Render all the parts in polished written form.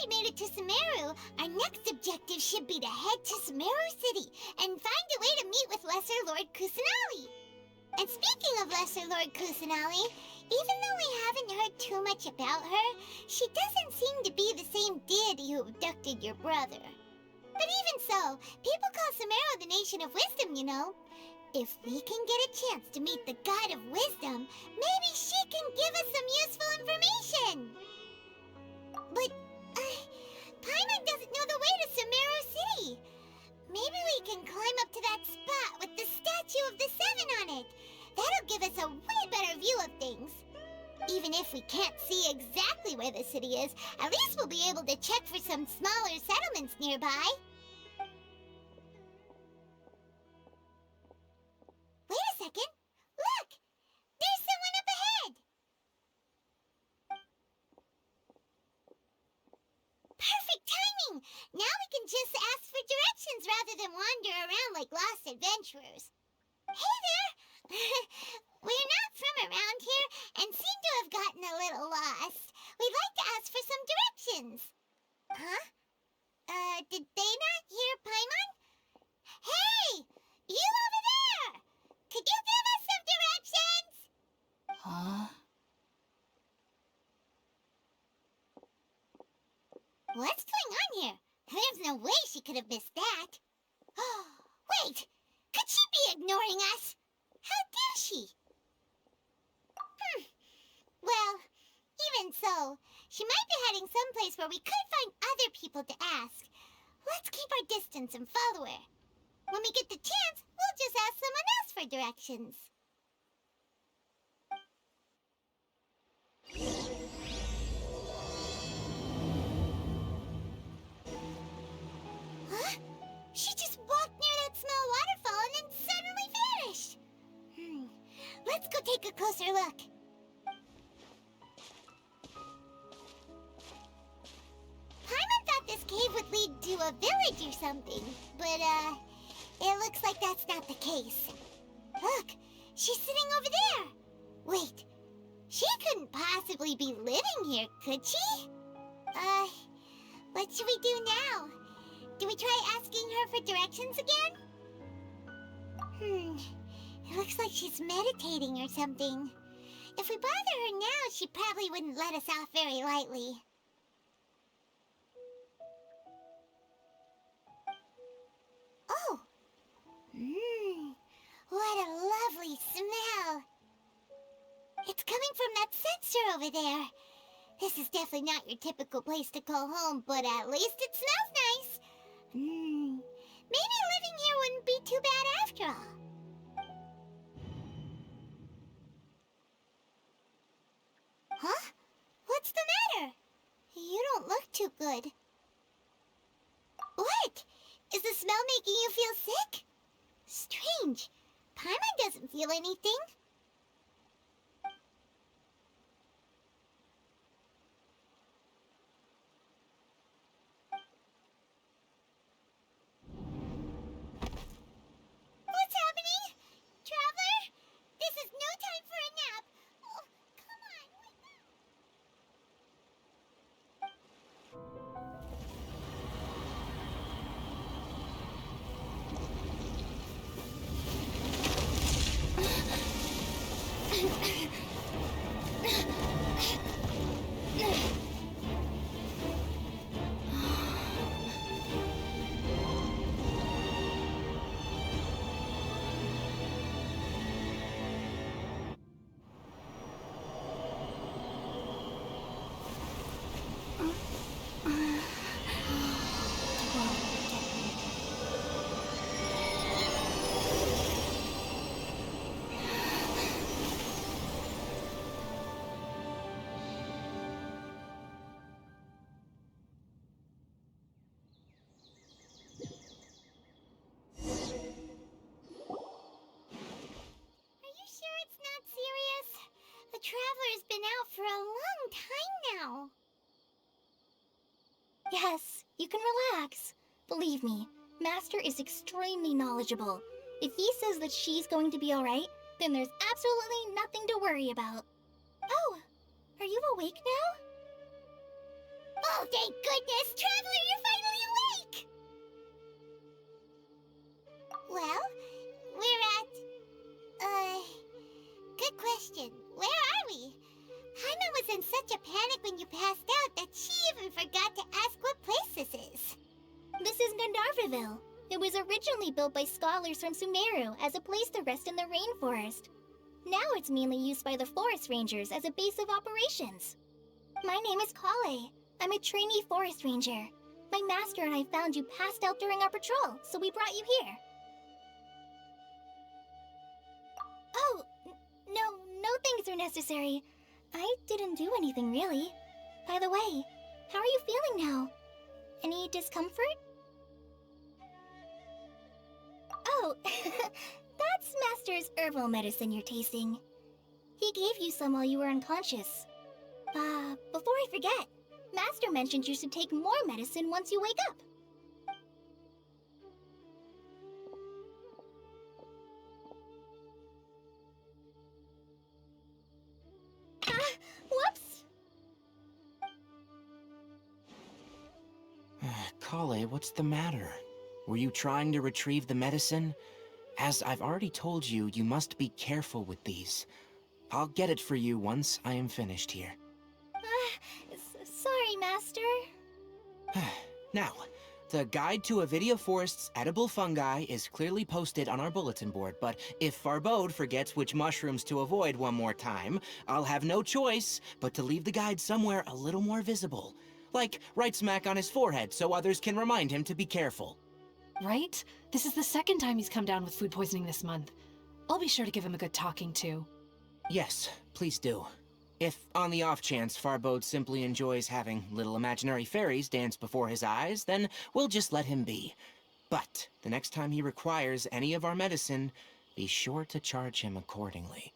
we made it to Sumeru, our next objective should be to head to Sumeru City and find a way to meet with Lesser Lord Kusanali. And speaking of Lesser Lord Kusanali, even though we haven't heard too much about her, she doesn't seem to be the same deity who abducted your brother. But even so, people call Sumeru the Nation of Wisdom, you know. If we can get a chance to meet the God of Wisdom, maybe she can give us some useful information. But, Paimon doesn't know the way to Sumeru City. Maybe we can climb up to that spot with the statue of the Seven on it. That'll give us a way better view of things. Even if we can't see exactly where the city is, at least we'll be able to check for some smaller settlements nearby. Wait a second. Look! There's someone up ahead! Perfect timing! Now we can just ask for directions rather than wander around like lost adventurers. Hey there! We're not from around here and seem to have gotten a little lost. We'd like to ask for some directions. Huh? Did they not hear Paimon? Hey! You over there! Could you give us some directions? Huh? What's going on here? There's no way she could have missed that. Oh, wait! Could she be ignoring us? How dare she? Well, even so, she might be heading someplace where we could find other people to ask. Let's keep our distance and follow her. When we get the chance, we'll just ask someone else for directions. Huh? She just walked near that small waterfall and then suddenly vanished. Let's go take a closer look. Paimon thought this cave would lead to a village or something, but, it looks like that's not the case. Look, she's sitting over there. Wait, she couldn't possibly be living here, could she? What should we do now? Do we try asking her for directions again? It looks like she's meditating or something. If we bother her now, she probably wouldn't let us off very lightly. Oh! What a lovely smell! It's coming from that sensor over there. This is definitely not your typical place to call home, but at least it smells nice. Maybe living here wouldn't be too bad after all. Huh? What's the matter? You don't look too good. What? Is the smell making you feel sick? Strange. Paimon doesn't feel anything. What's happening? Traveler? This is no time for a nap. Oh, come on, wake up. Traveler's been out for a long time now. Yes, you can relax. Believe me, Master is extremely knowledgeable. If he says that she's going to be alright, then there's absolutely nothing to worry about. Oh, are you awake now? Oh, thank goodness! Traveler, you're finally awake! Well, we're at... good question. Where are we? Jaime was in such a panic when you passed out that she even forgot to ask what place this is. This is Gandharvaville. It was originally built by scholars from Sumeru as a place to rest in the rainforest. Now it's mainly used by the forest rangers as a base of operations. My name is Kale. I'm a trainee forest ranger. My master and I found you passed out during our patrol, so we brought you here. Oh, no thanks are necessary. I didn't do anything really. By the way, how are you feeling now? Any discomfort? Oh, that's Master's herbal medicine you're tasting. He gave you some while you were unconscious. Before I forget, Master mentioned you should take more medicine once you wake up. Whoops! Kale, what's the matter? Were you trying to retrieve the medicine? As I've already told you, you must be careful with these. I'll get it for you once I am finished here. Sorry, Master. Now, the guide to Avidia Forest's edible fungi is clearly posted on our bulletin board, but if Farbode forgets which mushrooms to avoid one more time, I'll have no choice but to leave the guide somewhere a little more visible. Like right smack on his forehead so others can remind him to be careful. Right? This is the second time he's come down with food poisoning this month. I'll be sure to give him a good talking to. Yes, please do. If, on the off chance, Farbode simply enjoys having little imaginary fairies dance before his eyes, then we'll just let him be. But the next time he requires any of our medicine, be sure to charge him accordingly.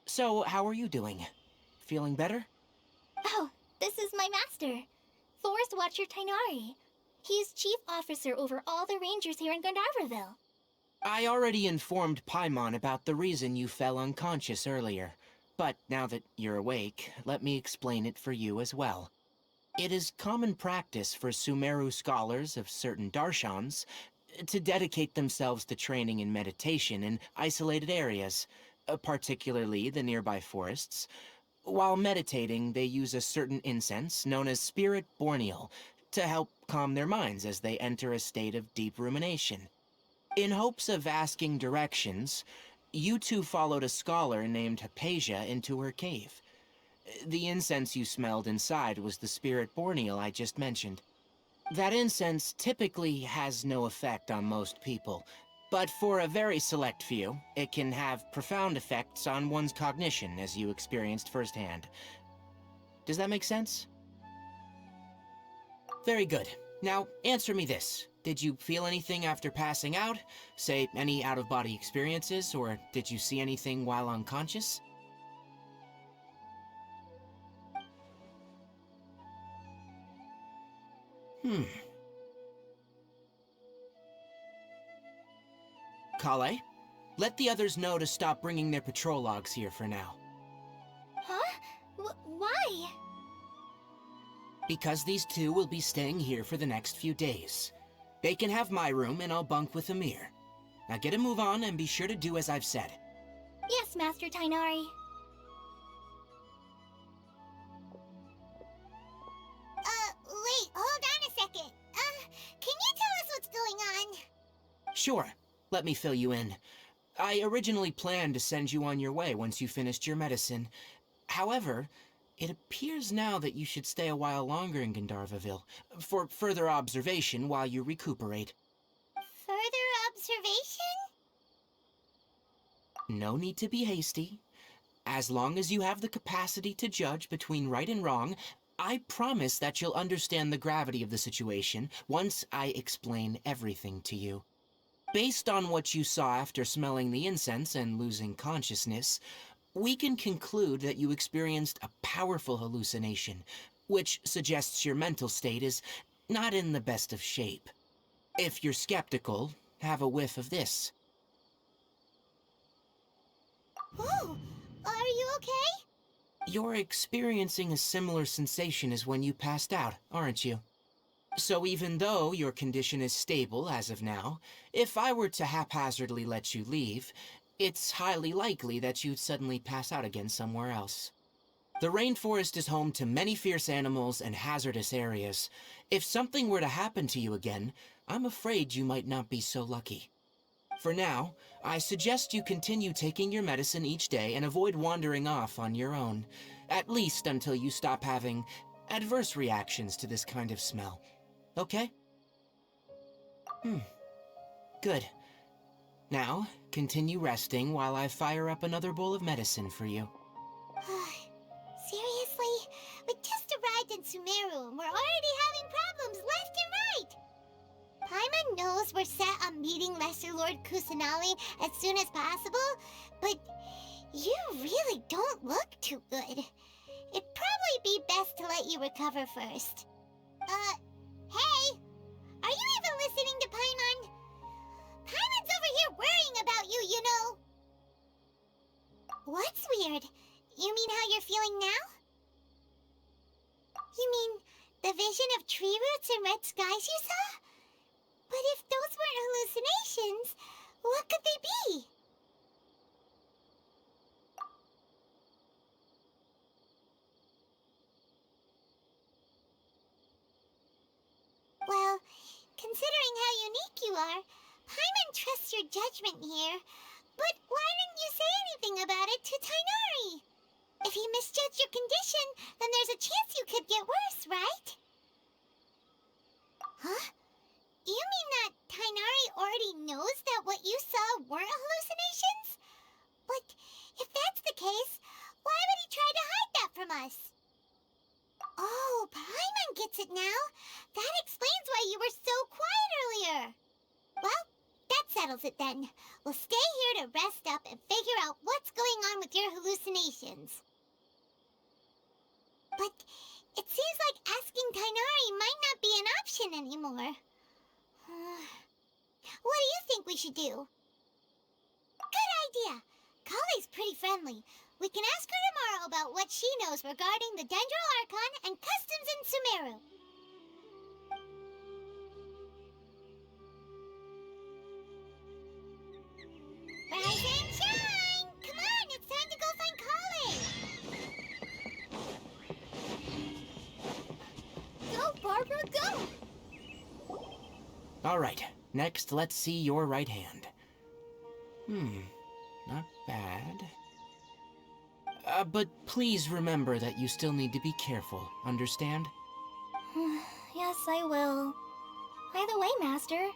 So, how are you doing? Feeling better? Oh, this is my master, Forest Watcher Tainari. He's chief officer over all the rangers here in Gandharvaville. I already informed Paimon about the reason you fell unconscious earlier. But now that you're awake, let me explain it for you as well. It is common practice for Sumeru scholars of certain darshans to dedicate themselves to training in meditation in isolated areas, particularly the nearby forests. While meditating, they use a certain incense known as Spirit Borneal to help calm their minds as they enter a state of deep rumination. In hopes of asking directions, you two followed a scholar named Hypatia into her cave. The incense you smelled inside was the Spirit Borneal I just mentioned. That incense typically has no effect on most people, but for a very select few, it can have profound effects on one's cognition, as you experienced firsthand. Does that make sense? Very good. Now, answer me this. Did you feel anything after passing out? Say, any out-of-body experiences, or did you see anything while unconscious? Kale, let the others know to stop bringing their patrol logs here for now. Huh? Why? Because these two will be staying here for the next few days. They can have my room and I'll bunk with Amir. Now get a move on and be sure to do as I've said. Yes, Master Tainari. Wait, hold on a second. Can you tell us what's going on? Sure, let me fill you in. I originally planned to send you on your way once you finished your medicine. However, it appears now that you should stay a while longer in Gandharvaville, for further observation while you recuperate. Further observation? No need to be hasty. As long as you have the capacity to judge between right and wrong, I promise that you'll understand the gravity of the situation once I explain everything to you. Based on what you saw after smelling the incense and losing consciousness, we can conclude that you experienced a powerful hallucination, which suggests your mental state is not in the best of shape. If you're skeptical, have a whiff of this. Whoa! Are you okay? You're experiencing a similar sensation as when you passed out, aren't you? So even though your condition is stable as of now, if I were to haphazardly let you leave, it's highly likely that you'd suddenly pass out again somewhere else. The rainforest is home to many fierce animals and hazardous areas. If something were to happen to you again, I'm afraid you might not be so lucky. For now, I suggest you continue taking your medicine each day and avoid wandering off on your own, at least until you stop having adverse reactions to this kind of smell. Okay? Good. Now, continue resting while I fire up another bowl of medicine for you. Seriously? We just arrived in Sumeru and we're already having problems left and right! Paimon knows we're set on meeting Lesser Lord Kusanali as soon as possible, but you really don't look too good. It'd probably be best to let you recover first. Hey! Are you even listening to Paimon? Paimon's over here worrying about you, you know! What's weird? You mean how you're feeling now? You mean the vision of tree roots and red skies you saw? But if those weren't hallucinations, what could they be? Well, considering how unique you are, Paimon trusts your judgment here. But why didn't you say anything about it to Tighnari? If he misjudged your condition, then there's a chance you could get worse, right? Huh? You mean that Tighnari already knows that what you saw weren't hallucinations? But if that's the case, why would he try to hide that from us? Oh, Paimon gets it now. That explains why you were so quiet earlier. Well, that settles it then. We'll stay here to rest up and figure out what's going on with your hallucinations. But it seems like asking Tighnari might not be an option anymore. What do you think we should do? Good idea. Kale's pretty friendly. We can ask her tomorrow about what she knows regarding the Dendro Archon and customs in Sumeru. Rise and shine! Come on, it's time to go find Kale! Go, Barbara, go! All right, next let's see your right hand. Not bad. But please remember that you still need to be careful, understand? Yes, I will. By the way, Master,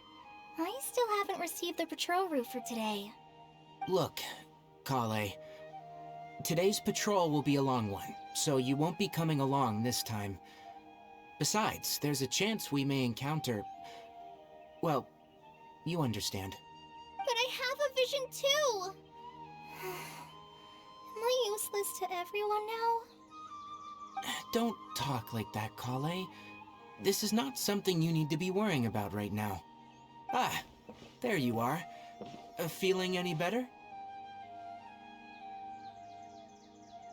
I still haven't received the patrol route for today. Look, Kale, today's patrol will be a long one, so you won't be coming along this time. Besides, there's a chance we may encounter... well, you understand. But I have a vision too! Am I useless to everyone now? Don't talk like that, Kale. This is not something you need to be worrying about right now. Ah, there you are. Feeling any better?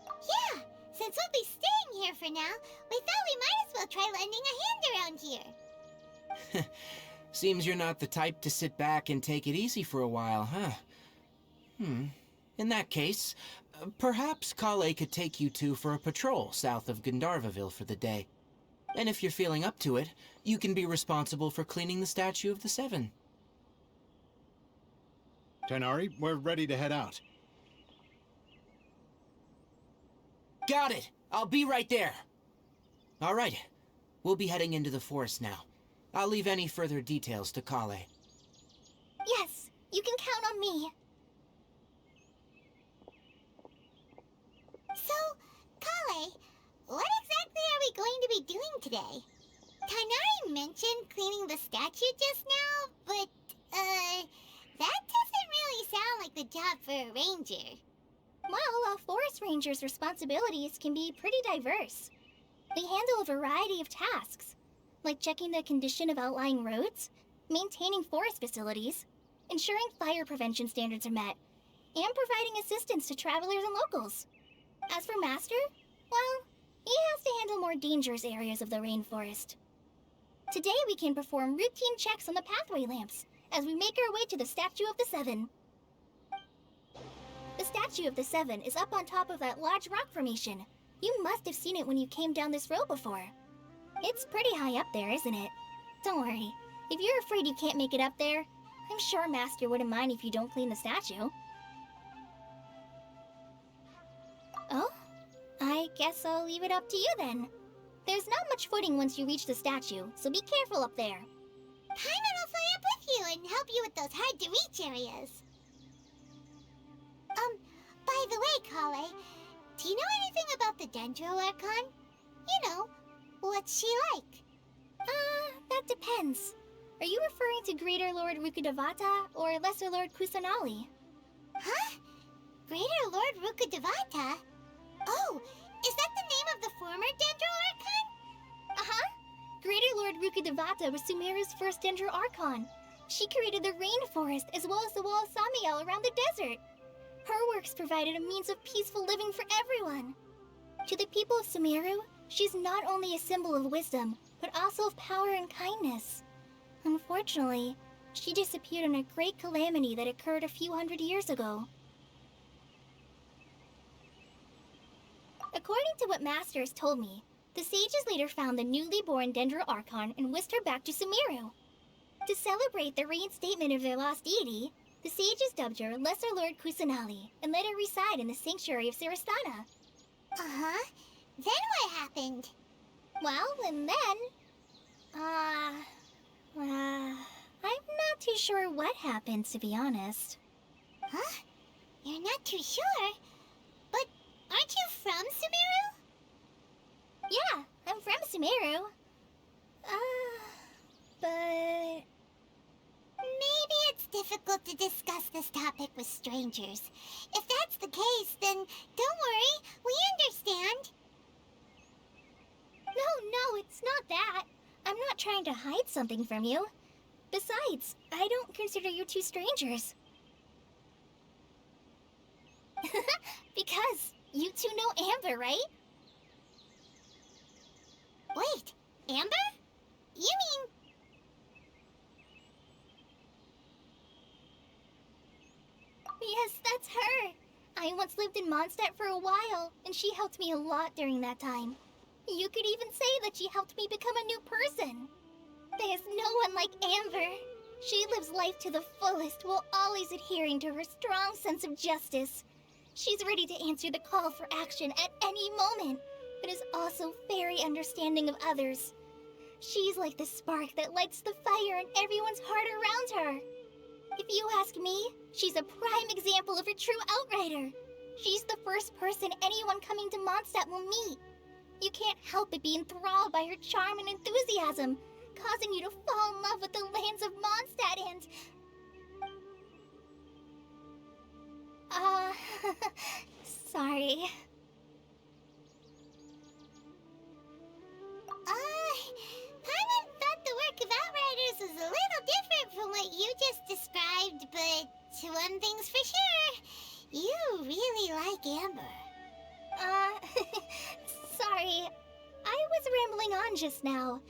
Yeah, since we'll be staying here for now, we thought we might as well try lending a hand around here. Seems you're not the type to sit back and take it easy for a while, huh? In that case, perhaps Kale could take you two for a patrol south of Gandharvaville for the day. And if you're feeling up to it, you can be responsible for cleaning the Statue of the Seven. Tighnari, we're ready to head out. Got it! I'll be right there! All right, we'll be heading into the forest now. I'll leave any further details to Kale. Yes, you can count on me. So, Kale, what exactly are we going to be doing today? Tighnari mentioned cleaning the statue just now, but, that doesn't really sound like the job for a ranger. Well, a forest ranger's responsibilities can be pretty diverse. They handle a variety of tasks, like checking the condition of outlying roads, maintaining forest facilities, ensuring fire prevention standards are met, and providing assistance to travelers and locals. As for Master, well, he has to handle more dangerous areas of the rainforest. Today we can perform routine checks on the pathway lamps as we make our way to the Statue of the Seven. The Statue of the Seven is up on top of that large rock formation. You must have seen it when you came down this road before. It's pretty high up there, isn't it? Don't worry. If you're afraid you can't make it up there, I'm sure Master wouldn't mind if you don't clean the statue. Oh? I guess I'll leave it up to you then. There's not much footing once you reach the statue, so be careful up there. Paimon will fly up with you and help you with those hard-to-reach areas. By the way, Kale, do you know anything about the Dendro Archon? You know, what's she like? That depends. Are you referring to Greater Lord Rukkhadevata or Lesser Lord Kusanali? Huh? Greater Lord Rukkhadevata? Oh, is that the name of the former Dendro Archon? Uh-huh. Greater Lord Rukkhadevata was Sumeru's first Dendro Archon. She created the rainforest as well as the wall of Samiel around the desert. Her works provided a means of peaceful living for everyone. To the people of Sumeru, she's not only a symbol of wisdom, but also of power and kindness. Unfortunately, she disappeared in a great calamity that occurred a few hundred years ago. According to what Master has told me, the sages later found the newly born Dendro Archon and whisked her back to Sumeru. To celebrate the reinstatement of their lost deity, the sages dubbed her Lesser Lord Kusanali and let her reside in the sanctuary of Sarastana. Uh-huh. Then what happened? Well, and then... I'm not too sure what happened, to be honest. Huh? You're not too sure? But aren't you from Sumeru? Yeah, I'm from Sumeru. But... Maybe it's difficult to discuss this topic with strangers. If that's the case, then don't worry, we understand. No, it's not that. I'm not trying to hide something from you. Besides, I don't consider you two strangers. Because you two know Amber, right? Wait, Amber? You mean... Yes, that's her. I once lived in Mondstadt for a while, and she helped me a lot during that time. You could even say that she helped me become a new person. There's no one like Amber. She lives life to the fullest while always adhering to her strong sense of justice. She's ready to answer the call for action at any moment, but is also very understanding of others. She's like the spark that lights the fire in everyone's heart around her. If you ask me, she's a prime example of a true outrider. She's the first person anyone coming to Mondstadt will meet. You can't help but be enthralled by her charm and enthusiasm, causing you to fall in love with the lands of Mondstadt and... sorry. Paimon thought the work of Outriders was a little different from what you just described, but one thing's for sure, you really like Amber. Sorry. I was rambling on just now.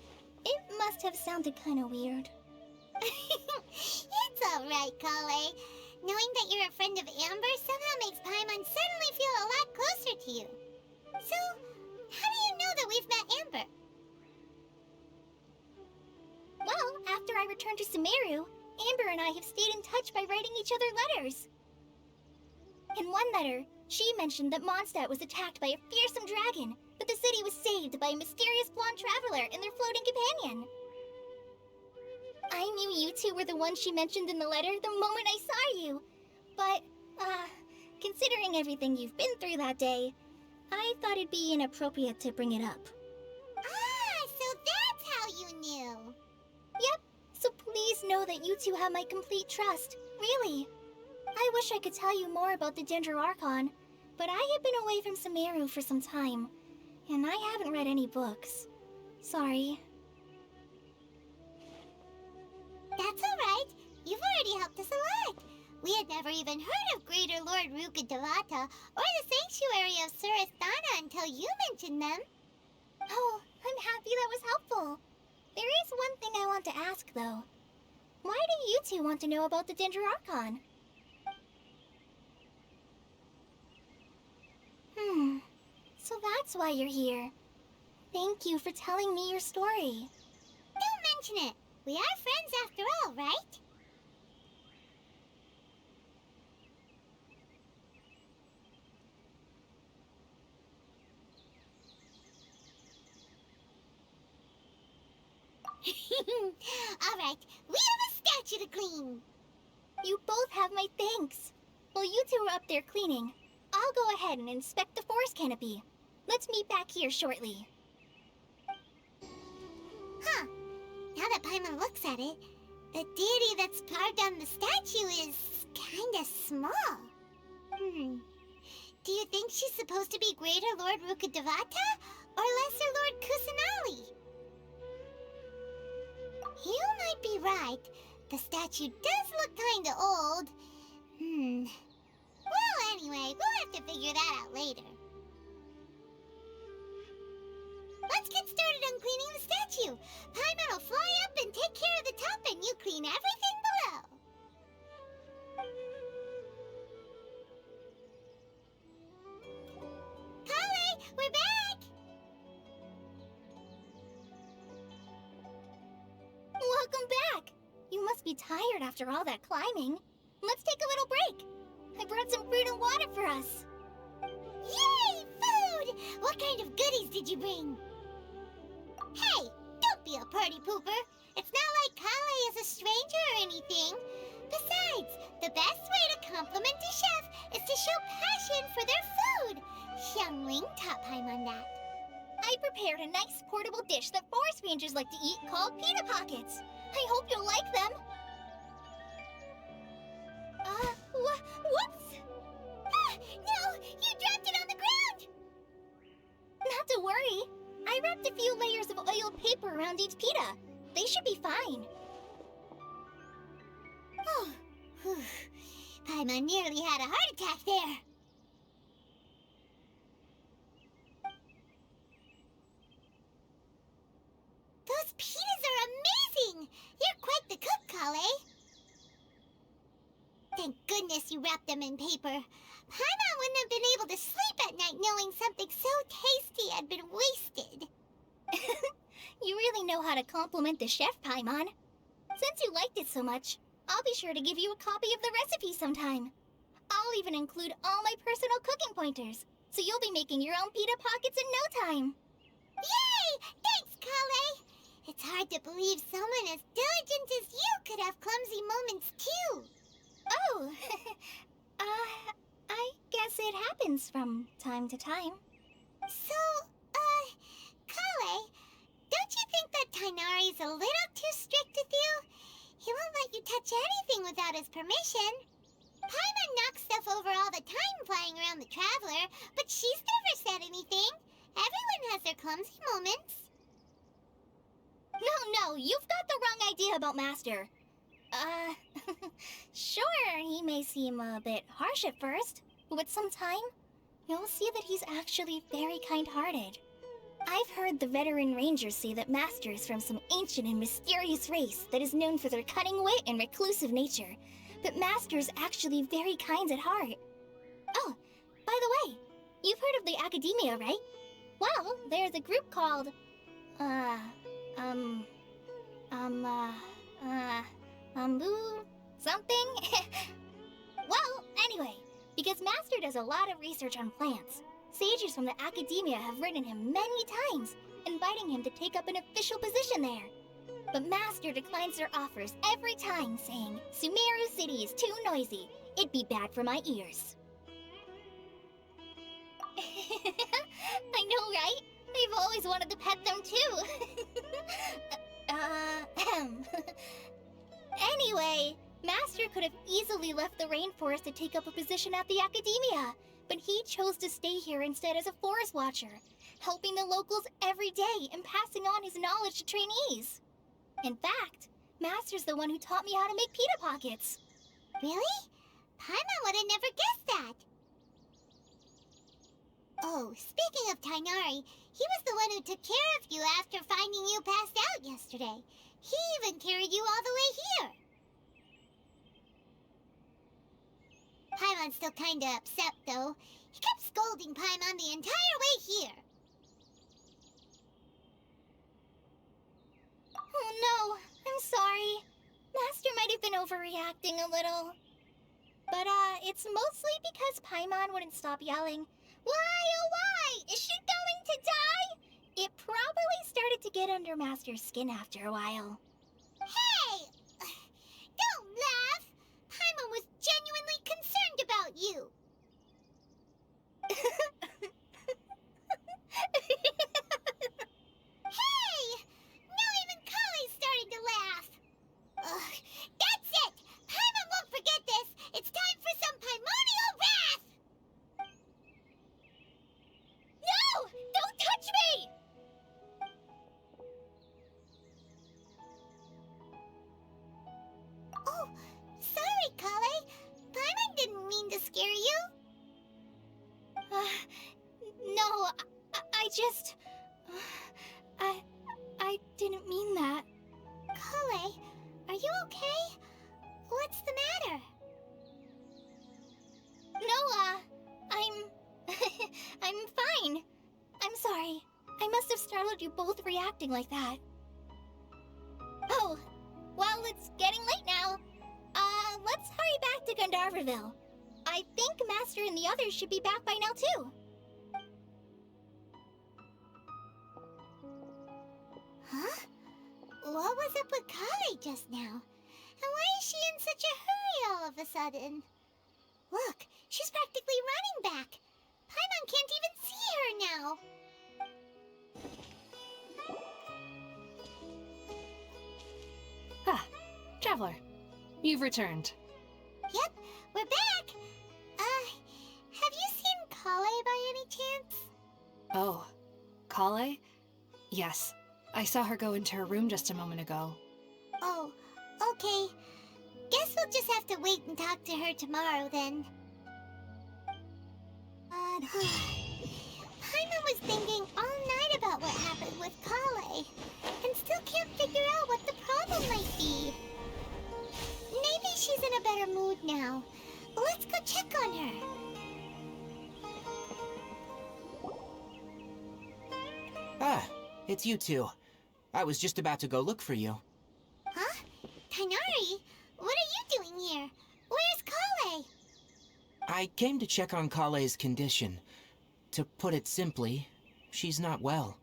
It must have sounded kind of weird. It's alright, Kale. Knowing that you're a friend of Amber somehow makes Paimon suddenly feel a lot closer to you. So, how do you know that we've met Amber? Well, after I returned to Sumeru, Amber and I have stayed in touch by writing each other letters. In one letter, she mentioned that Mondstadt was attacked by a fearsome dragon, but the city was saved by a mysterious blonde traveler and their floating companion. I knew you two were the ones she mentioned in the letter the moment I saw you. But, considering everything you've been through that day, I thought it'd be inappropriate to bring it up. Ah, so that's how you knew. Yep, so please know that you two have my complete trust, really. I wish I could tell you more about the Dendro Archon, but I have been away from Sumeru for some time, and I haven't read any books. Sorry. That's alright. You've already helped us a lot. We had never even heard of Greater Lord Rukkhadevata or the Sanctuary of Surasthana until you mentioned them. Oh, I'm happy that was helpful. There is one thing I want to ask, though. Why do you two want to know about the Dendrocon? So that's why you're here. Thank you for telling me your story. Don't mention it. We are friends after all, right? All right, we have a statue to clean. You both have my thanks. While you two are up there cleaning, I'll go ahead and inspect the forest canopy. Let's meet back here shortly. Huh. Now that Paimon looks at it, the deity that's carved on the statue is kinda small. Do you think she's supposed to be Greater Lord Rukkhadevata or Lesser Lord Kusanali? You might be right. The statue does look kinda old. Well, anyway, we'll have to figure that out later. Let's get started on cleaning the statue. Paimon will fly up and take care of the top, and you clean everything below. Kale, we're back! Welcome back! You must be tired after all that climbing. Let's take a little break. I brought some fruit and water for us. Yay, food! What kind of goodies did you bring? Hey, don't be a party pooper. It's not like Kale is a stranger or anything. Besides, the best way to compliment a chef is to show passion for their food. Xiangling taught Paimon that. I prepared a nice portable dish that forest rangers like to eat called pita pockets. I hope you'll like them. Whoops! Ah, no! You dropped it on the ground! Not to worry. I wrapped a few layers of oiled paper around each pita. They should be fine. Oh, whew. Paimon nearly had a heart attack there. Those pitas are amazing! You're quite the cook, Kale. Thank goodness you wrapped them in paper. Paimon wouldn't have been able to sleep at night knowing something so tasty had been wasted. You really know how to compliment the chef, Paimon. Since you liked it so much, I'll be sure to give you a copy of the recipe sometime. I'll even include all my personal cooking pointers, so you'll be making your own pita pockets in no time. Yay! Thanks, Kale! It's hard to believe someone as diligent as you could have clumsy moments, too. Oh, I guess it happens from time to time. So, Kale, don't you think that Tainari's a little too strict with you? He won't let you touch anything without his permission. Paimon knocks stuff over all the time flying around the Traveler, but she's never said anything. Everyone has their clumsy moments. No, you've got the wrong idea about Master. Sure, he may seem a bit harsh at first, but with some time, you'll see that he's actually very kind-hearted. I've heard the veteran rangers say that Master is from some ancient and mysterious race that is known for their cunning wit and reclusive nature, but Master is actually very kind at heart. Oh, by the way, you've heard of the Academia, right? Well, there's a group called, something? Well, anyway, because Master does a lot of research on plants, sages from the Academia have written him many times, inviting him to take up an official position there. But Master declines their offers every time, saying, Sumeru City is too noisy. It'd be bad for my ears. I know, right? I've always wanted to pet them too. Anyway, Master could have easily left the rainforest to take up a position at the Academia, but he chose to stay here instead as a forest watcher, helping the locals every day and passing on his knowledge to trainees. In fact, Master's the one who taught me how to make pita pockets. Really? Paimon would have never guessed that. Oh, speaking of Tainari, he was the one who took care of you after finding you passed out yesterday. He even carried you all the way here. Paimon's still kinda upset, though. He kept scolding Paimon the entire way here. Oh no, I'm sorry. Master might have been overreacting a little. But, it's mostly because Paimon wouldn't stop yelling, "Why, oh why? Is she going to die?" It probably started to get under Master's skin after a while. Hey! Don't laugh! Paimon was genuinely concerned about you. Hey! Now even Kali's starting to laugh. Ugh, that's it! Paimon won't forget this! It's time for some Paimonial wrath! No! Don't touch me! Oh, sorry, Kale. Paimon didn't mean to scare you. No, I just... I didn't mean that. Kale, are you okay? What's the matter? No, I'm fine. I'm sorry. I must have startled you both reacting like that. Oh, well, it's getting late now. Let's hurry back to Gandharville. I think Master and the others should be back by now, too. Huh? What was up with Kale just now? And why is she in such a hurry all of a sudden? Look, she's practically running back. Paimon can't even see her now. Ah, Traveler, you've returned. Yep, we're back. Have you seen Kale by any chance? Oh, Kale? Yes, I saw her go into her room just a moment ago. Oh, okay. Guess we'll just have to wait and talk to her tomorrow then. Paimon was thinking all night about what happened with Kale, and still can't figure out what the problem might be. Maybe she's in a better mood now. Let's go check on her. Ah, it's you two. I was just about to go look for you. Huh? Tainari? What are you doing here? Where's Kale? I came to check on Kale's condition. To put it simply, she's not well.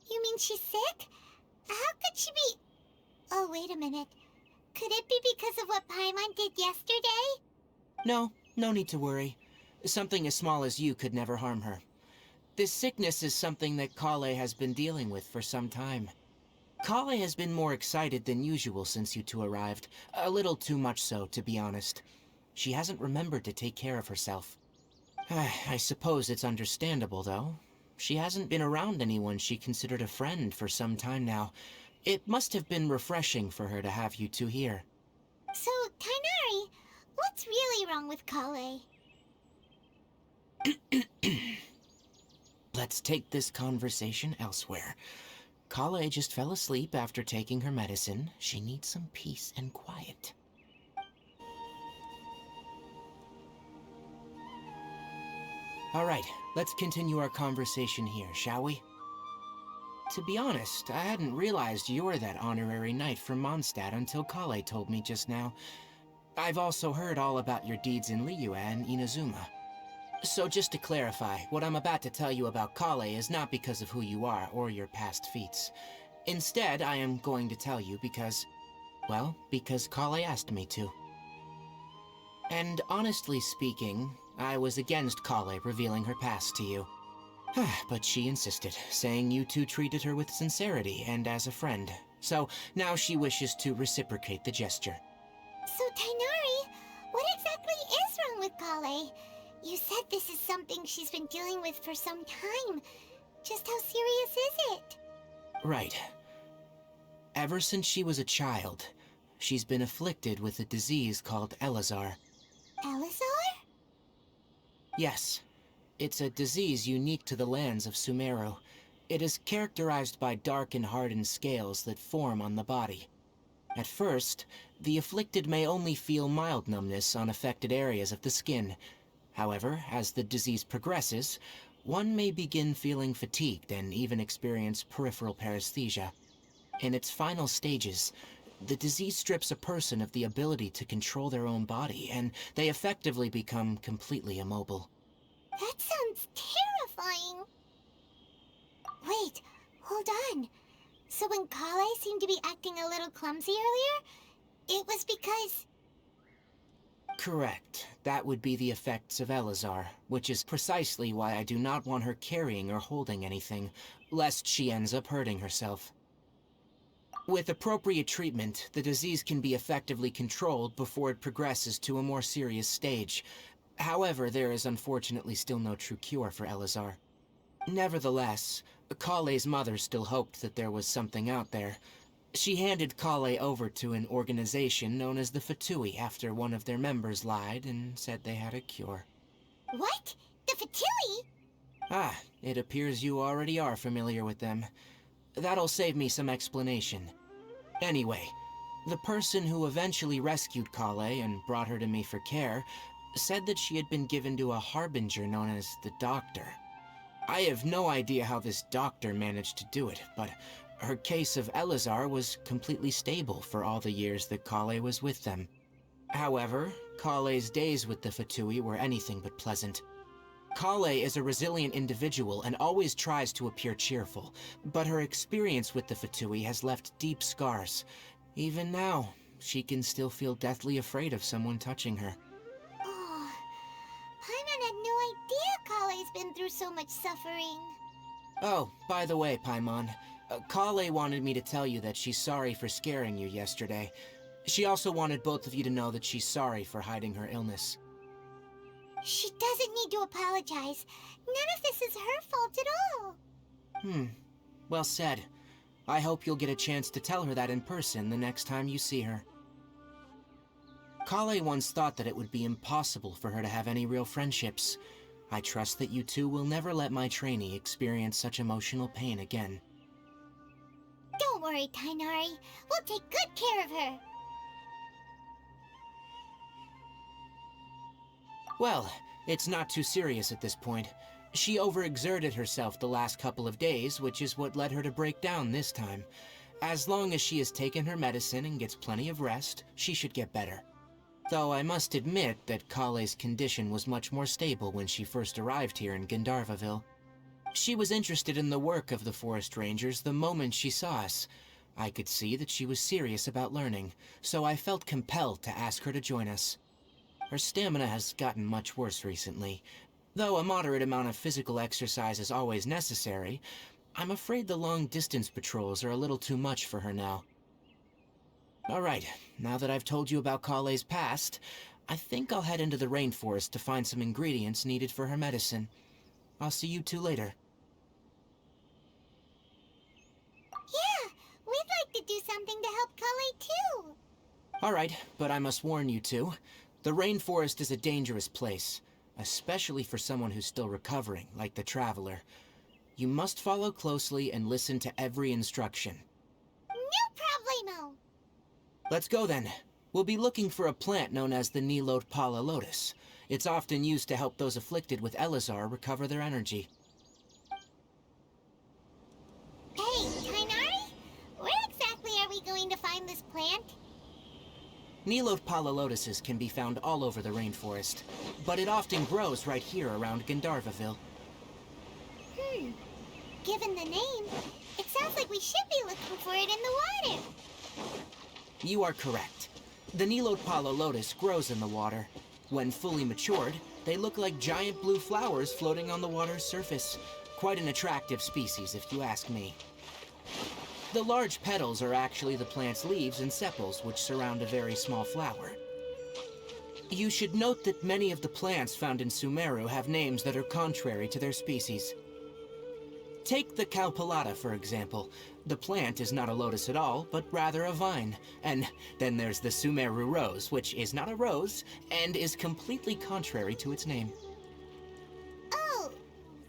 You mean she's sick? How could she be... Oh, wait a minute. Could it be because of what Paimon did yesterday? No, no need to worry. Something as small as you could never harm her. This sickness is something that Kale has been dealing with for some time. Kale has been more excited than usual since you two arrived. A little too much so, to be honest. She hasn't remembered to take care of herself. I suppose it's understandable, though. She hasn't been around anyone she considered a friend for some time now. It must have been refreshing for her to have you two here. So, Tainari, what's really wrong with Kale? Let's take this conversation elsewhere. Kale just fell asleep after taking her medicine. She needs some peace and quiet. All right, let's continue our conversation here, shall we? To be honest, I hadn't realized you were that honorary knight from Mondstadt until Kale told me just now. I've also heard all about your deeds in Liyue and Inazuma. So just to clarify, what I'm about to tell you about Kale is not because of who you are or your past feats. Instead, I am going to tell you because, well, because Kale asked me to. And honestly speaking, I was against Kale revealing her past to you. But she insisted, saying you two treated her with sincerity and as a friend. So now she wishes to reciprocate the gesture. So, Tainari, what exactly is wrong with Kale? You said this is something she's been dealing with for some time. Just how serious is it? Right. Ever since she was a child, She's been afflicted with a disease called Elazar. Elazar? Yes, it's a disease unique to the lands of Sumeru. It is characterized by dark and hardened scales that form on the body. At first, the afflicted may only feel mild numbness on affected areas of the skin. However, as the disease progresses, one may begin feeling fatigued and even experience peripheral paresthesia. In its final stages, the disease strips a person of the ability to control their own body, and they effectively become completely immobile. That sounds terrifying. Wait, hold on. So when Kale seemed to be acting a little clumsy earlier, it was because... Correct. That would be the effects of Elazar, which is precisely why I do not want her carrying or holding anything, lest she ends up hurting herself. With appropriate treatment, the disease can be effectively controlled before it progresses to a more serious stage. However, there is unfortunately still no true cure for Elazar. Nevertheless, Kale's mother still hoped that there was something out there. She handed Kale over to an organization known as the Fatui after one of their members lied and said they had a cure. What? The Fatui? Ah, it appears you already are familiar with them. That'll save me some explanation. Anyway, the person who eventually rescued Kale and brought her to me for care said that she had been given to a harbinger known as the Doctor. I have no idea how this doctor managed to do it, but her case of Elazar was completely stable for all the years that Kale was with them. However, Kale's days with the Fatui were anything but pleasant. Kale is a resilient individual and always tries to appear cheerful, but her experience with the Fatui has left deep scars. Even now, she can still feel deathly afraid of someone touching her. Oh, Paimon had no idea Kale's been through so much suffering. Oh, by the way, Paimon, Kale wanted me to tell you that she's sorry for scaring you yesterday. She also wanted both of you to know that she's sorry for hiding her illness. She doesn't need to apologize. None of this is her fault at all. Well said. I hope you'll get a chance to tell her that in person the next time you see her. Kale once thought that it would be impossible for her to have any real friendships. I trust that you two will never let my trainee experience such emotional pain again. Don't worry, Tainari. We'll take good care of her. Well, it's not too serious at this point. She overexerted herself the last couple of days, which is what led her to break down this time. As long as she has taken her medicine and gets plenty of rest, she should get better. Though I must admit that Kale's condition was much more stable when she first arrived here in Gandharvaville. She was interested in the work of the forest rangers the moment she saw us. I could see that she was serious about learning, so I felt compelled to ask her to join us. Her stamina has gotten much worse recently. Though a moderate amount of physical exercise is always necessary, I'm afraid the long-distance patrols are a little too much for her now. Alright, now that I've told you about Kale's past, I think I'll head into the rainforest to find some ingredients needed for her medicine. I'll see you two later. Yeah, we'd like to do something to help Kale too. Alright, but I must warn you two. The rainforest is a dangerous place, especially for someone who's still recovering, like the Traveler. You must follow closely and listen to every instruction. No problemo. Let's go then. We'll be looking for a plant known as the Nilotpala lotus. It's often used to help those afflicted with Elazar recover their energy. Hey, Tainari, where exactly are we going to find this plant? Nilotpala lotuses can be found all over the rainforest, but it often grows right here around Gandharvaville. Given the name, it sounds like we should be looking for it in the water. You are correct. The Nilotpala lotus grows in the water. When fully matured, they look like giant blue flowers floating on the water's surface. Quite an attractive species, if you ask me. The large petals are actually the plant's leaves and sepals, which surround a very small flower. You should note that many of the plants found in Sumeru have names that are contrary to their species. Take the Cowpelata, for example. The plant is not a lotus at all, but rather a vine. And then there's the Sumeru rose, which is not a rose, and is completely contrary to its name. Oh,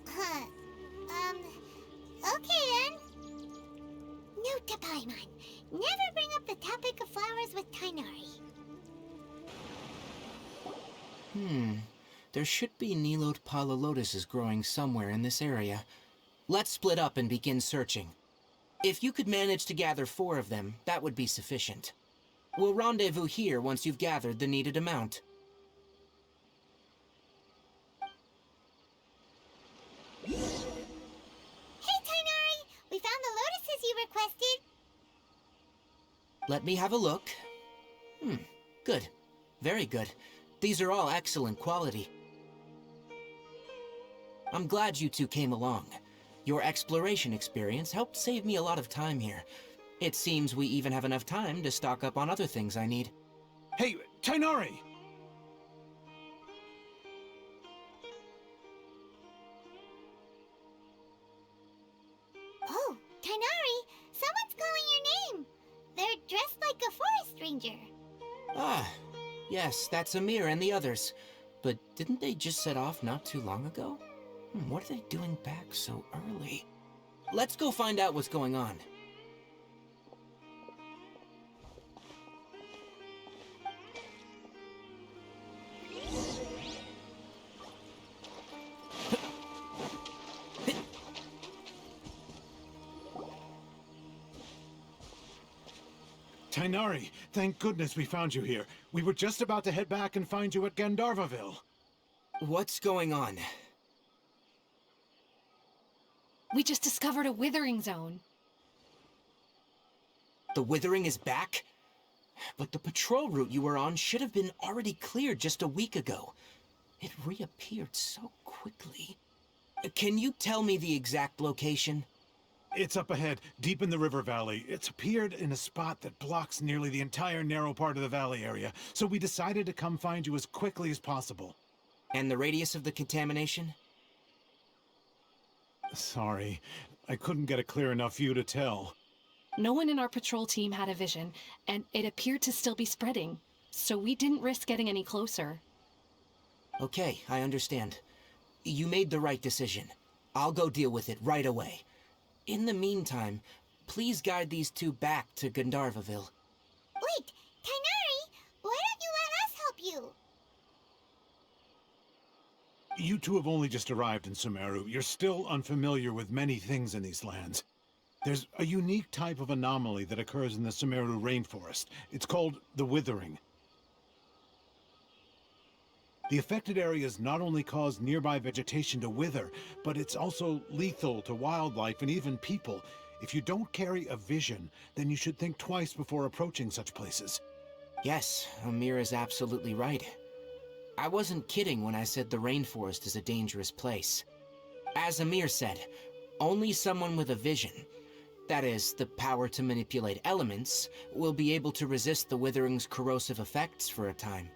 huh. Okay then. Note to Paimon. Never bring up the topic of flowers with Tainari. There should be Nilot Pala lotuses growing somewhere in this area. Let's split up and begin searching. If you could manage to gather 4 of them, that would be sufficient. We'll rendezvous here once you've gathered the needed amount. Hey, Tainari! We found the lotuses you requested. Let me have a look. Good. Very good. These are all excellent quality. I'm glad you two came along. Your exploration experience helped save me a lot of time here. It seems we even have enough time to stock up on other things I need. Hey, Tainari! Oh, Tainari! Someone's calling your name! They're dressed like a forest ranger. Ah, yes, that's Amir and the others. But didn't they just set off not too long ago? What are they doing back so early? Let's go find out what's going on. Tainari, thank goodness we found you here. We were just about to head back and find you at Gandharvaville. What's going on? We just discovered a withering zone. The withering is back? But the patrol route you were on should have been already cleared just a week ago. It reappeared so quickly. Can you tell me the exact location? It's up ahead, deep in the river valley. It's appeared in a spot that blocks nearly the entire narrow part of the valley area, so we decided to come find you as quickly as possible. And the radius of the contamination? Sorry, I couldn't get a clear enough view to tell. No one in our patrol team had a vision, and it appeared to still be spreading, so we didn't risk getting any closer. Okay, I understand. You made the right decision. I'll go deal with it right away. In the meantime, please guide these two back to Gandharvaville. Wait, Tainari! Why don't you let us help you? You two have only just arrived in Sumeru. You're still unfamiliar with many things in these lands. There's a unique type of anomaly that occurs in the Sumeru rainforest. It's called the withering. The affected areas not only cause nearby vegetation to wither, but it's also lethal to wildlife and even people. If you don't carry a vision, then you should think twice before approaching such places. Yes, Amir is absolutely right. I wasn't kidding when I said the rainforest is a dangerous place. As Amir said, only someone with a vision, that is, the power to manipulate elements, will be able to resist the withering's corrosive effects for a time.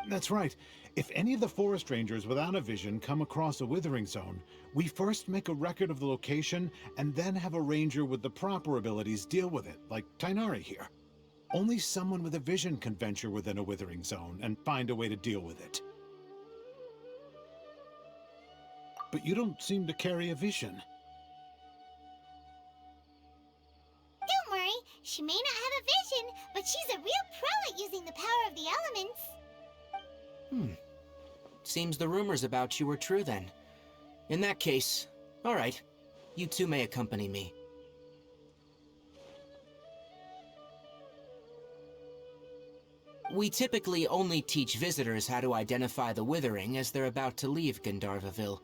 That's right. If any of the forest rangers without a vision come across a withering zone, we first make a record of the location and then have a ranger with the proper abilities deal with it, like Tainari here. Only someone with a vision can venture within a withering zone and find a way to deal with it. But you don't seem to carry a vision. Don't worry, she may not have a vision, but she's a real pro at using the power of the elements. Seems the rumors about you were true then. In that case, all right, you two may accompany me. We typically only teach visitors how to identify the withering as they're about to leave Gandharvaville.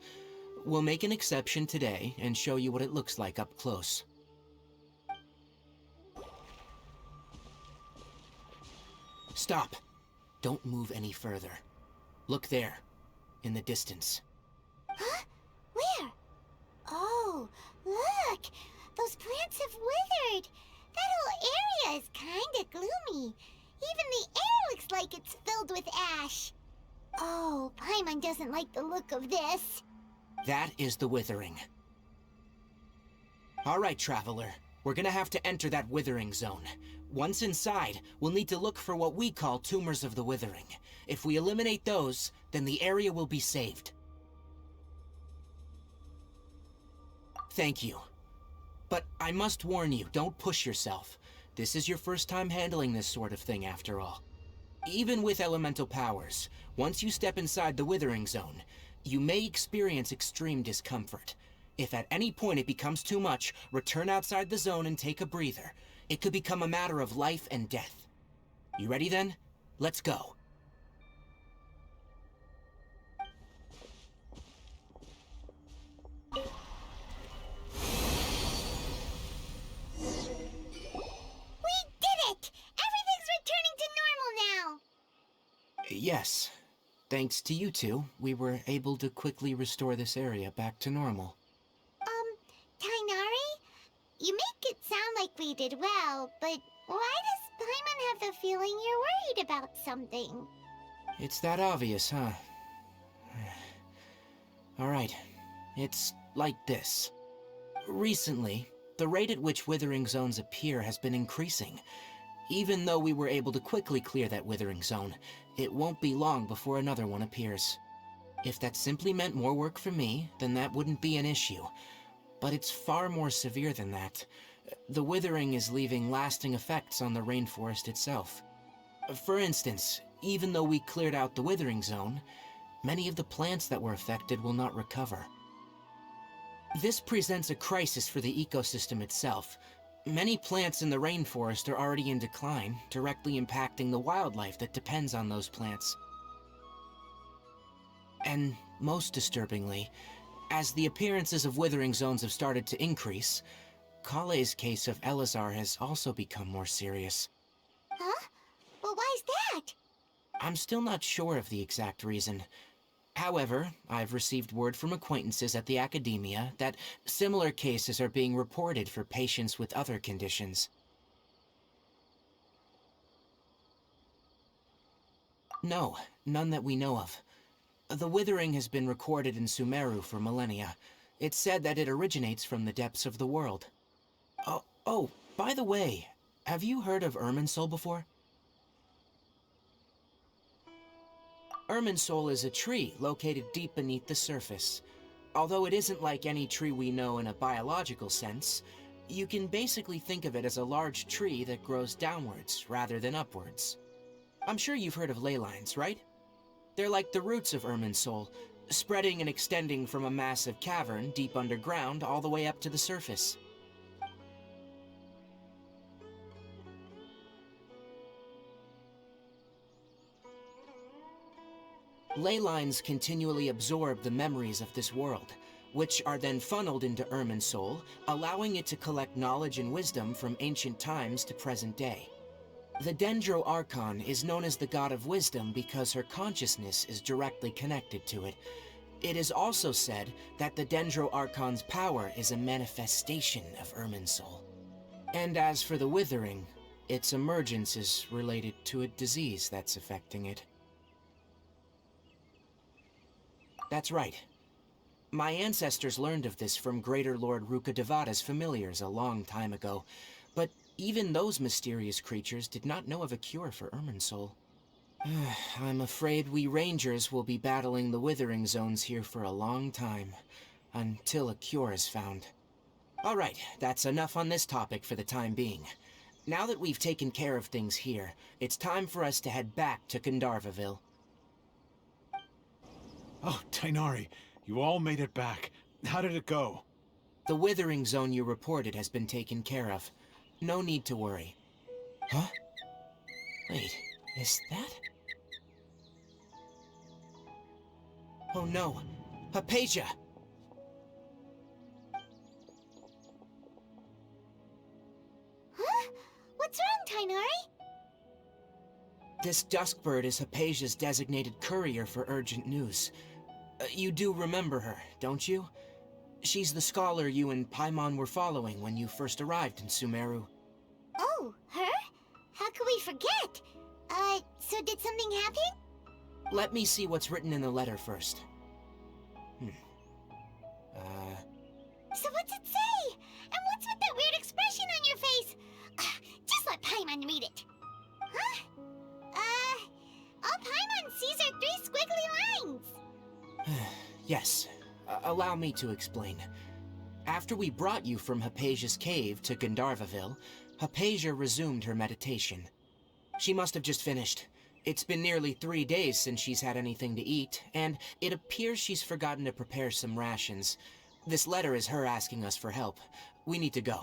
We'll make an exception today and show you what it looks like up close. Stop. Don't move any further. Look there, in the distance. Huh? Where? Oh, look! Those plants have withered! That whole area is kinda gloomy. Even the air looks like it's filled with ash. Oh, Paimon doesn't like the look of this. That is the withering. Alright, Traveler. We're gonna have to enter that withering zone. Once inside, we'll need to look for what we call tumors of the withering. If we eliminate those, then the area will be saved. Thank you. But I must warn you, don't push yourself. This is your first time handling this sort of thing, after all. Even with elemental powers, once you step inside the withering zone, you may experience extreme discomfort. If at any point it becomes too much, return outside the zone and take a breather. It could become a matter of life and death. You ready then? Let's go. Yes. Thanks to you two, we were able to quickly restore this area back to normal. Tainari? You make it sound like we did well, but why does Paimon have the feeling you're worried about something? It's that obvious, huh? Alright. It's like this. Recently, the rate at which withering zones appear has been increasing. Even though we were able to quickly clear that withering zone, it won't be long before another one appears. If that simply meant more work for me, then that wouldn't be an issue. But it's far more severe than that. The withering is leaving lasting effects on the rainforest itself. For instance, even though we cleared out the withering zone, many of the plants that were affected will not recover. This presents a crisis for the ecosystem itself. Many plants in the rainforest are already in decline, directly impacting the wildlife that depends on those plants. And most disturbingly, as the appearances of withering zones have started to increase, Kale's case of Elazar has also become more serious. Huh? Well, why's that? I'm still not sure of the exact reason. However, I've received word from acquaintances at the academia that similar cases are being reported for patients with other conditions. No, none that we know of. The withering has been recorded in Sumeru for millennia. It's said that it originates from the depths of the world. Oh, by the way, have you heard of Irminsul before? Irminsul is a tree located deep beneath the surface. Although it isn't like any tree we know in a biological sense, you can basically think of it as a large tree that grows downwards rather than upwards. I'm sure you've heard of ley lines, right? They're like the roots of Irminsul, spreading and extending from a massive cavern deep underground all the way up to the surface. Ley lines continually absorb the memories of this world, which are then funneled into Irminsul, allowing it to collect knowledge and wisdom from ancient times to present day. The Dendro Archon is known as the God of Wisdom because her consciousness is directly connected to it. It is also said that the Dendro Archon's power is a manifestation of Irminsul. And as for the Withering, its emergence is related to a disease that's affecting it. That's right. My ancestors learned of this from Greater Lord Rukkhadevata's familiars a long time ago, but even those mysterious creatures did not know of a cure for Irminsul. I'm afraid we Rangers will be battling the Withering Zones here for a long time, until a cure is found. Alright, that's enough on this topic for the time being. Now that we've taken care of things here, it's time for us to head back to Gandharvaville. Oh, Tainari, you all made it back. How did it go? The Withering Zone you reported has been taken care of. No need to worry. Huh? Wait, is that? Oh no! Hypatia! Huh? What's wrong, Tainari? This Duskbird is Hypatia's designated courier for urgent news. You do remember her, don't you? She's the scholar you and Paimon were following when you first arrived in Sumeru. Oh, her? How could we forget? So did something happen? Let me see what's written in the letter first. So what's it say? And what's Yes, allow me to explain. After we brought you from Hypatia's cave to Gandharvaville, Hypatia resumed her meditation. She must have just finished. It's been nearly 3 days since she's had anything to eat, and it appears she's forgotten to prepare some rations. This letter is her asking us for help. We need to go.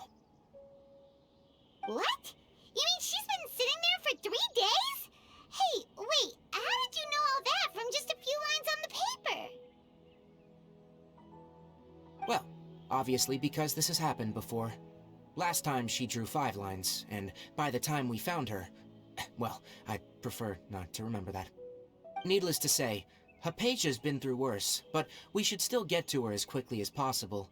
What? You mean she's been sitting there for 3 days? Hey, wait, how did you know all that from just a few lines on the paper? Well, obviously because this has happened before. Last time she drew 5 lines, and by the time we found her, well, I'd prefer not to remember that. Needless to say, Hypatia's been through worse, but we should still get to her as quickly as possible.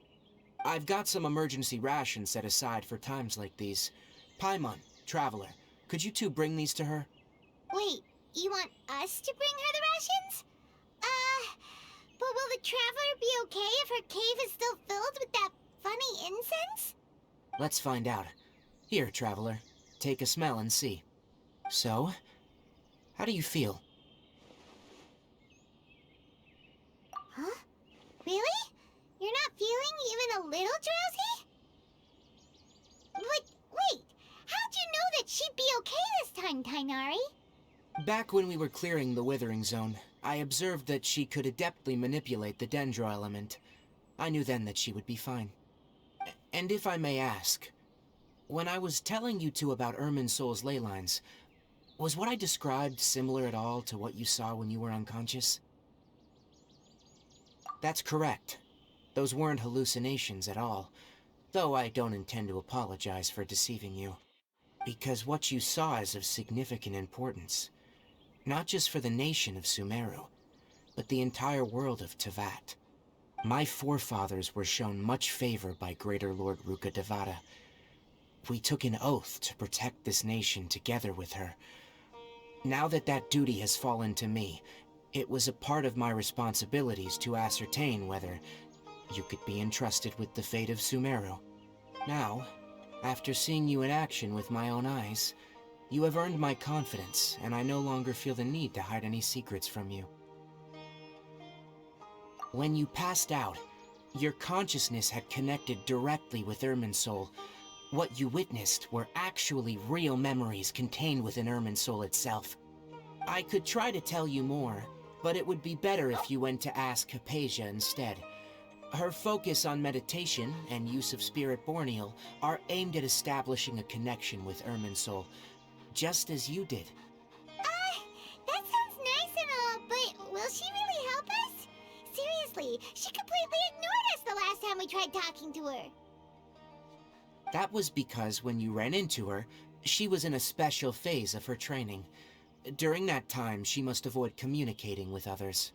I've got some emergency rations set aside for times like these. Paimon, Traveler, could you two bring these to her? Wait, you want us to bring her the rations? But will the Traveler be okay if her cave is still filled with that funny incense? Let's find out. Here, Traveler, take a smell and see. So, how do you feel? Huh? Really? You're not feeling even a little drowsy? But wait, how'd you know that she'd be okay this time, Tainari? Back when we were clearing the Withering Zone, I observed that she could adeptly manipulate the Dendro element. I knew then that she would be fine. And if I may ask, when I was telling you two about Irminsol's ley lines, was what I described similar at all to what you saw when you were unconscious? That's correct. Those weren't hallucinations at all, though I don't intend to apologize for deceiving you. Because what you saw is of significant importance. Not just for the nation of Sumeru, but the entire world of Teyvat. My forefathers were shown much favor by Greater Lord Rukkhadevata. We took an oath to protect this nation together with her. Now that that duty has fallen to me, it was a part of my responsibilities to ascertain whether you could be entrusted with the fate of Sumeru. Now, after seeing you in action with my own eyes, you have earned my confidence, and I no longer feel the need to hide any secrets from you. When you passed out, your consciousness had connected directly with Irminsul. What you witnessed were actually real memories contained within Irminsul itself. I could try to tell you more, but it would be better if you went to ask Hypatia instead. Her focus on meditation and use of Spirit Borneal are aimed at establishing a connection with Irminsul, just as you did. That sounds nice and all, but will she really help us? Seriously, she completely ignored us the last time we tried talking to her. That was because when you ran into her, she was in a special phase of her training. During that time, she must avoid communicating with others.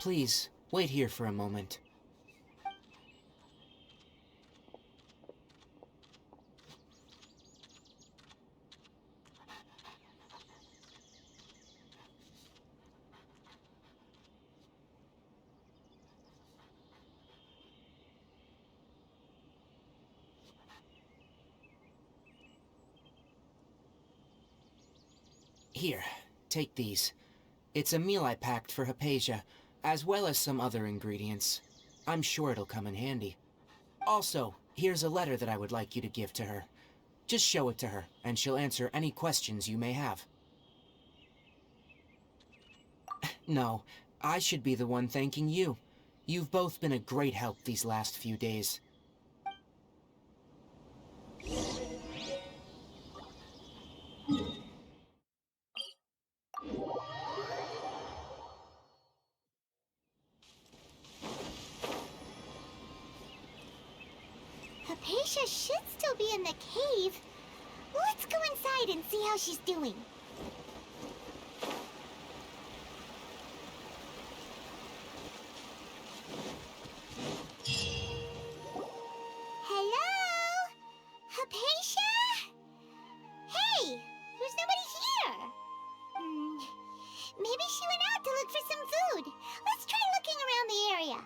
Please, wait here for a moment. Here, take these. It's a meal I packed for Hypatia, as well as some other ingredients. I'm sure it'll come in handy. Also, here's a letter that I would like you to give to her. Just show it to her, and she'll answer any questions you may have. No, I should be the one thanking you. You've both been a great help these last few days. Hypatia should still be in the cave. Let's go inside and see how she's doing. Hello? Hypatia? Hey, there's nobody here. Maybe she went out to look for some food. Let's try looking around the area.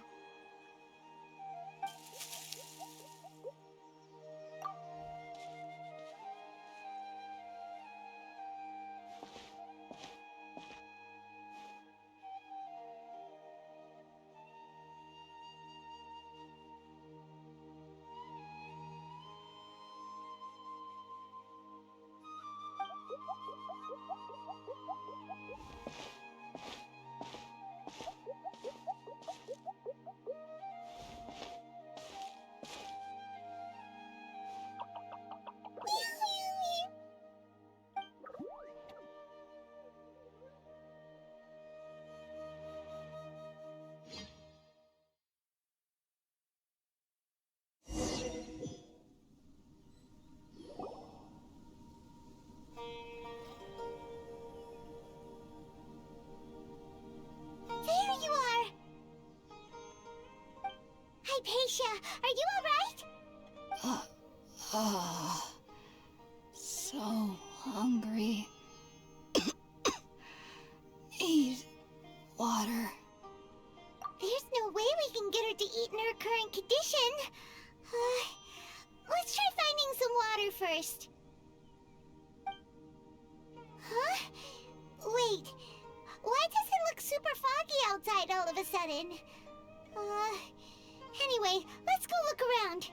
So hungry. Eat water. There's no way we can get her to eat in her current condition. Let's try finding some water first. Huh? Wait. Why does it look super foggy outside all of a sudden? Anyway, let's go look around.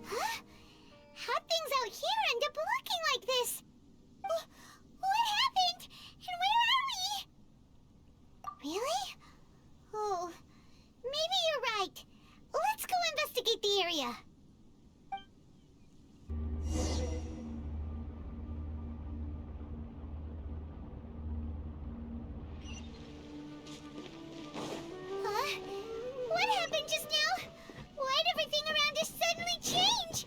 Huh? How'd things out here end up looking like this? What happened? And where are we? Really? Oh, maybe you're right. Let's go investigate the area. Huh? What happened just now? Why'd everything around us suddenly change?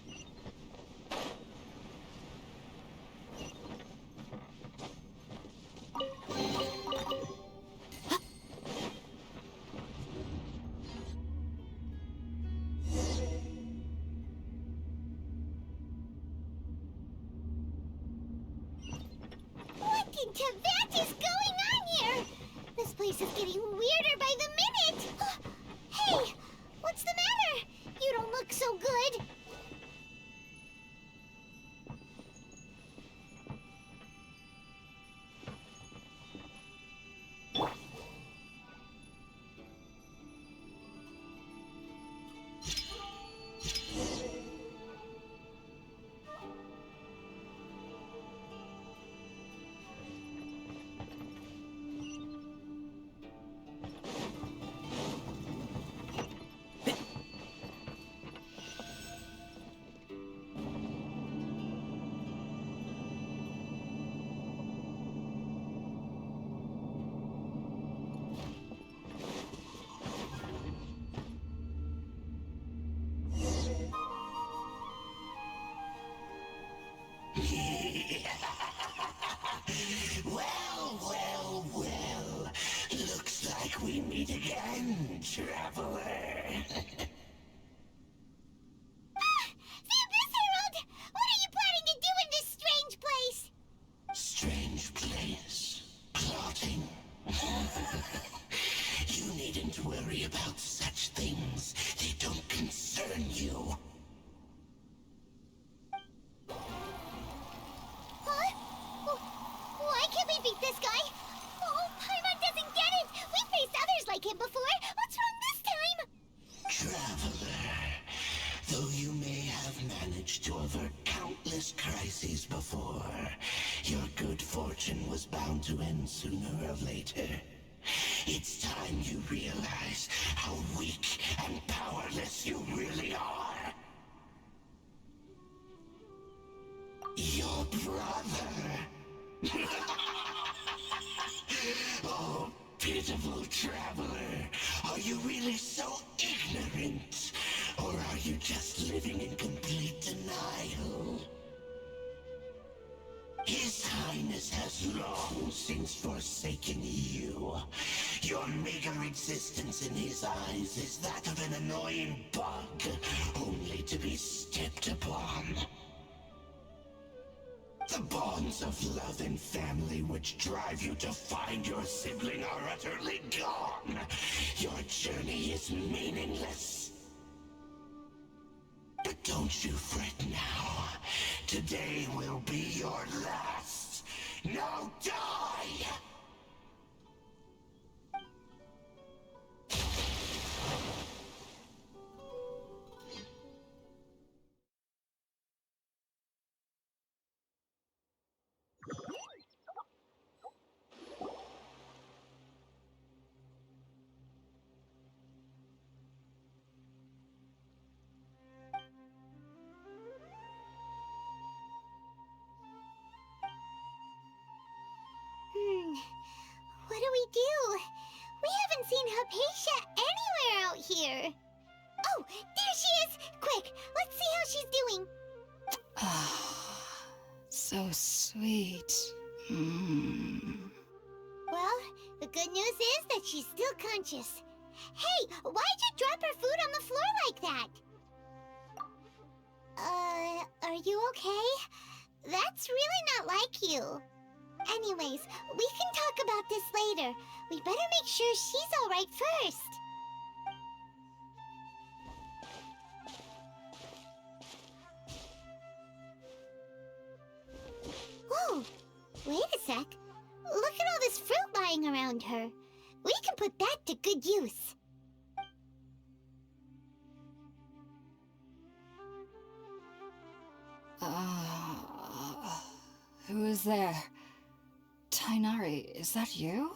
What in Tibet is going on here? This place is getting weirder by the minute. Hey, what's the matter? You don't look so good. Well. Looks like we meet again, traveler. This Herald! What are you planning to do in this strange place? Strange place. Plotting. You needn't worry about such things. They don't concern you. Huh? Why can't we beat this guy? Oh, Paimon doesn't get it! We've faced others like him before! What's wrong this time? Traveler, though you may have managed to avert countless crises before, your good fortune was bound to end sooner or later. It's time you realize how weak and powerless you really are. Your brother. Oh, pitiful traveler. Are you really so ignorant? Or are you just living in complete denial? His Highness has long since forsaken you. Your meager existence in his eyes is that of an annoying bug, only to be stepped upon. The bonds of love and family which drive you to find your sibling are utterly gone. Your journey is meaningless. But don't you fret now. Today will be your last. Now die! What do we do? We haven't seen Hypatia anywhere out here. Oh, there she is! Quick, let's see how she's doing. So sweet. Well, the good news is that she's still conscious. Hey, why'd you drop her food on the floor like that? Are you okay? That's really not like you. Anyways, we can talk about this later. We better make sure she's alright first. Whoa, wait a sec. Look at all this fruit lying around her. We can put that to good use. Who is there? Tighnari, is that you?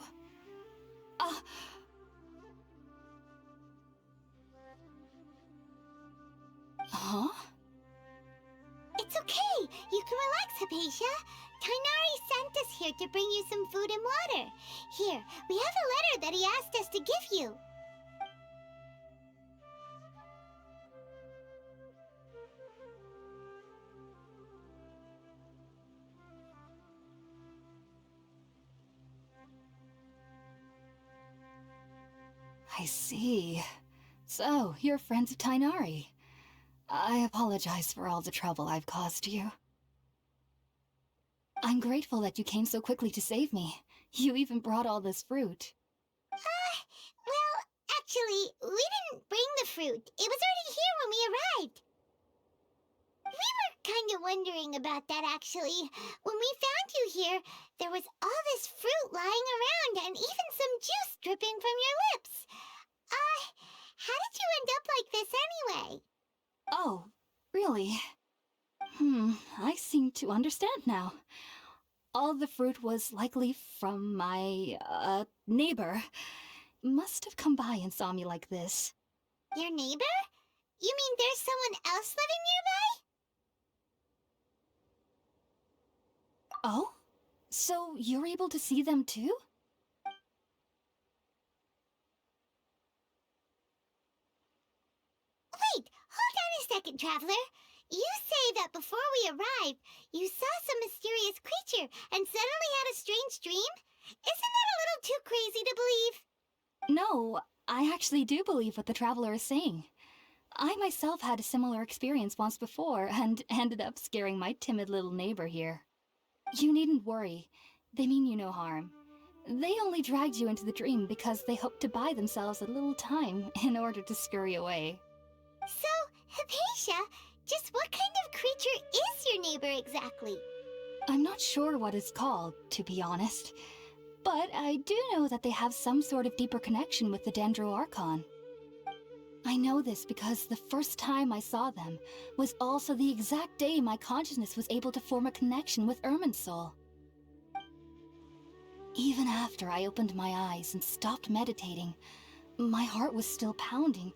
Huh? It's okay. You can relax, Hypatia. Tighnari sent us here to bring you some food and water. Here, we have a letter that he asked us to give you. I see. So, you're friends of Tighnari. I apologize for all the trouble I've caused you. I'm grateful that you came so quickly to save me. You even brought all this fruit. Well, actually, we didn't bring the fruit. It was already here when we arrived. We were kind of wondering about that, actually. When we found you here, there was all this fruit lying around and even some juice dripping from your lips. How did you end up like this anyway? Oh, really? I seem to understand now. All the fruit was likely from my, neighbor. Must have come by and saw me like this. Your neighbor? You mean there's someone else living nearby? Oh? So you're able to see them too? Wait, hold on a second, Traveler. You say that before we arrived, you saw some mysterious creature and suddenly had a strange dream? Isn't that a little too crazy to believe? No, I actually do believe what the Traveler is saying. I myself had a similar experience once before and ended up scaring my timid little neighbor here. You needn't worry. They mean you no harm. They only dragged you into the dream because they hoped to buy themselves a little time in order to scurry away. So, Hypatia, just what kind of creature is your neighbor exactly? I'm not sure what it's called, to be honest. But I do know that they have some sort of deeper connection with the Dendro Archon. I know this because the first time I saw them was also the exact day my consciousness was able to form a connection with Irminsul. Even after I opened my eyes and stopped meditating, my heart was still pounding,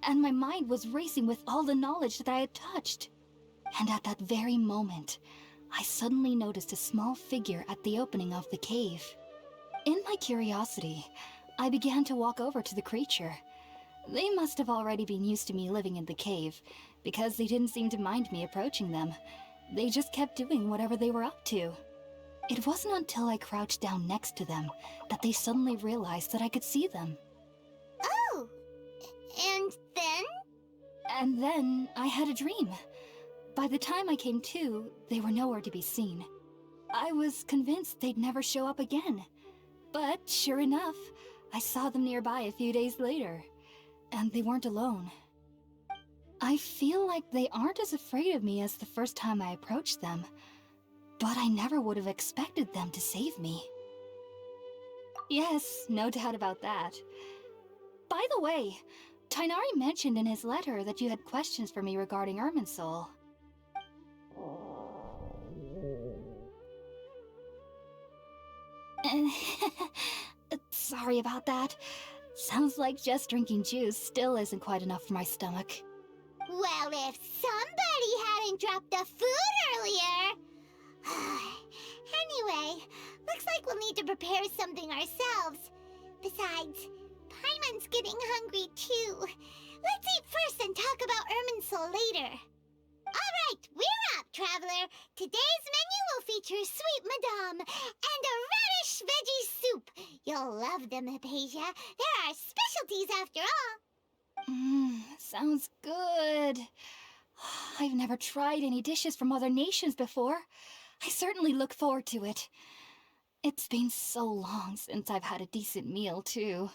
and my mind was racing with all the knowledge that I had touched. And at that very moment, I suddenly noticed a small figure at the opening of the cave. In my curiosity, I began to walk over to the creature. They must have already been used to me living in the cave, because they didn't seem to mind me approaching them. They just kept doing whatever they were up to. It wasn't until I crouched down next to them that they suddenly realized that I could see them. Oh, and then? And then I had a dream. By the time I came to, they were nowhere to be seen. I was convinced they'd never show up again. But sure enough, I saw them nearby a few days later. And they weren't alone. I feel like they aren't as afraid of me as the first time I approached them. But I never would have expected them to save me. Yes, no doubt about that. By the way, Tighnari mentioned in his letter that you had questions for me regarding Irminsul. Sorry about that. Sounds like just drinking juice still isn't quite enough for my stomach. Well, if somebody hadn't dropped the food earlier... Anyway, looks like we'll need to prepare something ourselves. Besides, Paimon's getting hungry too. Let's eat first and talk about Irminsul later. Alright, we're up, traveler. Today's menu will feature sweet madame and a radish veggie soup. You'll love them, Hypatia. They're our specialties after all. Sounds good. I've never tried any dishes from other nations before. I certainly look forward to it. It's been so long since I've had a decent meal, too.